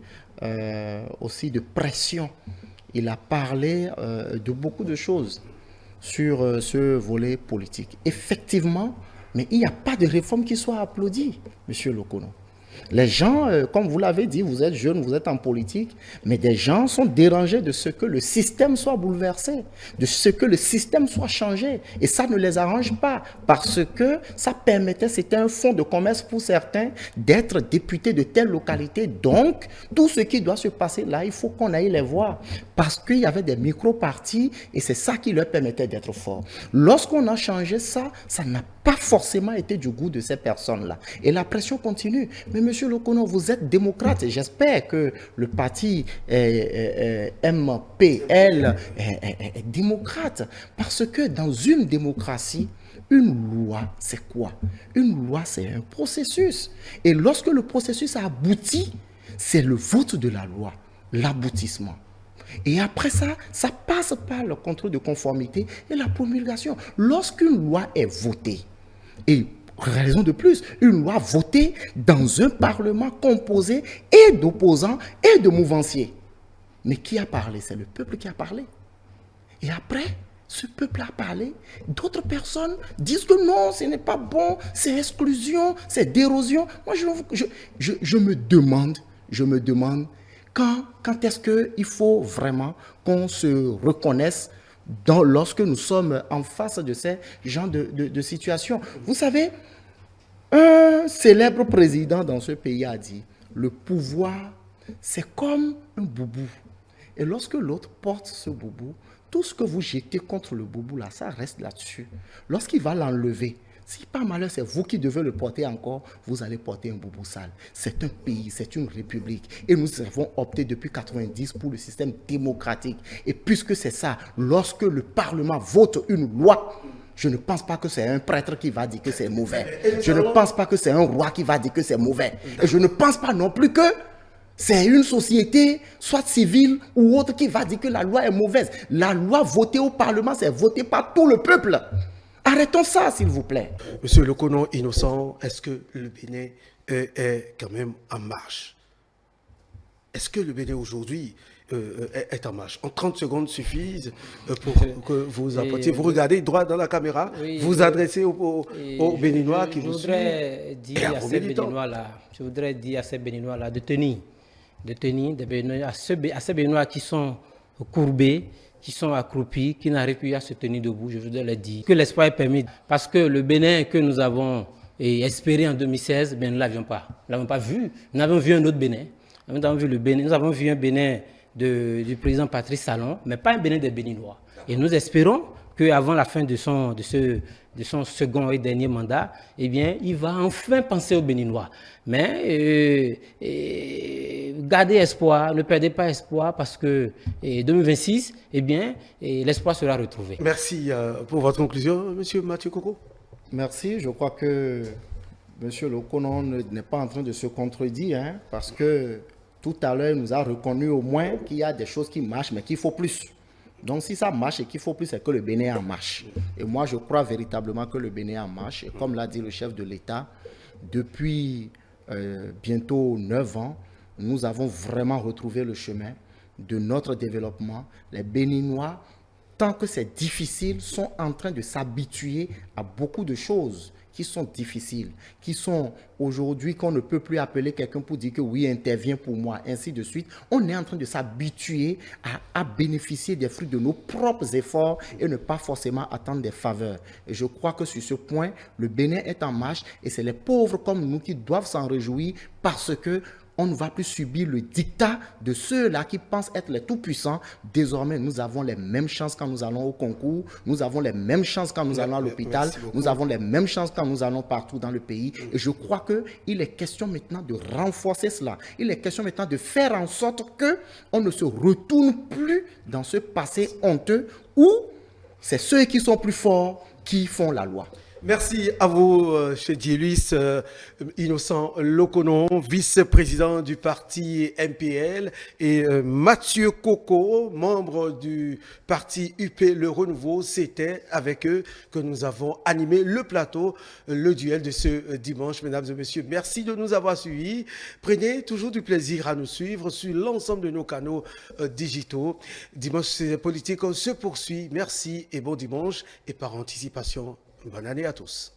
aussi de pression, il a parlé de beaucoup de choses sur ce volet politique. Effectivement, mais il n'y a pas de réforme qui soit applaudie, M. Lokono. Les gens, comme vous l'avez dit, vous êtes jeune, vous êtes en politique, mais des gens sont dérangés de ce que le système soit bouleversé, de ce que le système soit changé. Et ça ne les arrange pas parce que ça permettait, c'était un fonds de commerce pour certains, d'être députés de telle localité. Donc, tout ce qui doit se passer là, il faut qu'on aille les voir parce qu'il y avait des micro-partis et c'est ça qui leur permettait d'être forts. Lorsqu'on a changé ça, ça n'a pas forcément été du goût de ces personnes-là. Et la pression continue. Mais M. Lokono, vous êtes démocrate et j'espère que le parti MPL est démocrate. Parce que dans une démocratie, une loi, c'est quoi? Une loi, c'est un processus. Et lorsque le processus a abouti, c'est le vote de la loi, l'aboutissement. Et après ça, ça passe par le contrôle de conformité et la promulgation. Lorsqu'une loi est votée, et raison de plus, une loi votée dans un parlement composé et d'opposants et de mouvanciers. Mais qui a parlé? C'est le peuple qui a parlé. Et après, ce peuple a parlé. D'autres personnes disent que non, ce n'est pas bon, c'est exclusion, c'est d'érosion. Moi, je me demande quand est-ce qu'il faut vraiment qu'on se reconnaisse lorsque nous sommes en face de ces genres de situations. Vous savez, un célèbre président dans ce pays a dit, le pouvoir, c'est comme un boubou. Et lorsque l'autre porte ce boubou, tout ce que vous jetez contre le boubou, là, ça reste là-dessus. Lorsqu'il va l'enlever, si par malheur c'est vous qui devez le porter encore, vous allez porter un boubou sale. C'est un pays, c'est une république. Et nous avons opté depuis 1990 pour le système démocratique. Et puisque c'est ça, lorsque le Parlement vote une loi, je ne pense pas que c'est un prêtre qui va dire que c'est mauvais. Je ne pense pas que c'est un roi qui va dire que c'est mauvais. Et je ne pense pas non plus que c'est une société, soit civile ou autre, qui va dire que la loi est mauvaise. La loi votée au Parlement, c'est votée par tout le peuple. Arrêtons ça, s'il vous plaît. Monsieur Lokono innocent, est-ce que le Bénin est quand même en marche? Est-ce que le Bénin aujourd'hui est en marche? En 30 secondes suffisent pour que vous apportiez. Vous regardez droit dans la caméra, vous adressez aux Béninois qui vous suivent. Je voudrais dire à ces Béninois-là de tenir à ces Béninois qui sont courbés, qui sont accroupis, qui n'arrivent plus à se tenir debout, je voudrais leur dire que l'espoir est permis. Parce que le Bénin que nous avons espéré en 2016, ben, nous ne l'avions pas. Nous ne l'avons pas vu. Nous avons vu un autre Bénin. Nous avons vu un Bénin du président Patrice Talon, mais pas un Bénin des Béninois. Et nous espérons qu'avant la fin de son second et dernier mandat, eh bien, il va enfin penser aux Béninois. Mais gardez espoir, ne perdez pas espoir parce que 2026, eh bien, l'espoir sera retrouvé. Merci pour votre conclusion, M. Mathieu Coco. Merci. Je crois que M. Lokono n'est pas en train de se contredire, hein, parce que tout à l'heure, il nous a reconnu au moins qu'il y a des choses qui marchent, mais qu'il faut plus. Donc, si ça marche et qu'il faut plus, c'est que le Bénin est en marche. Et moi, je crois véritablement que le Bénin est en marche. Et comme l'a dit le chef de l'État, depuis bientôt 9 ans, nous avons vraiment retrouvé le chemin de notre développement. Les Béninois, tant que c'est difficile, sont en train de s'habituer à beaucoup de choses qui sont difficiles, qui sont aujourd'hui qu'on ne peut plus appeler quelqu'un pour dire que oui, interviens pour moi, ainsi de suite. On est en train de s'habituer à bénéficier des fruits de nos propres efforts et ne pas forcément attendre des faveurs. Et je crois que sur ce point, le Bénin est en marche et c'est les pauvres comme nous qui doivent s'en réjouir parce que on ne va plus subir le dictat de ceux-là qui pensent être les tout-puissants. Désormais, nous avons les mêmes chances quand nous allons au concours, nous avons les mêmes chances quand nous allons à l'hôpital, nous avons les mêmes chances quand nous allons partout dans le pays. Et je crois qu'il est question maintenant de renforcer cela. Il est question maintenant de faire en sorte qu'on ne se retourne plus dans ce passé honteux où c'est ceux qui sont plus forts qui font la loi. Merci à vous, chez Luis Innocent Lokonon, vice-président du parti MPL, et Mathieu Coco, membre du parti UP Le Renouveau. C'était avec eux que nous avons animé le plateau, le duel de ce dimanche. Mesdames et messieurs, merci de nous avoir suivis. Prenez toujours du plaisir à nous suivre sur l'ensemble de nos canaux digitaux. Dimanche politique se poursuit. Merci et bon dimanche. Et par anticipation, bonne année à tous.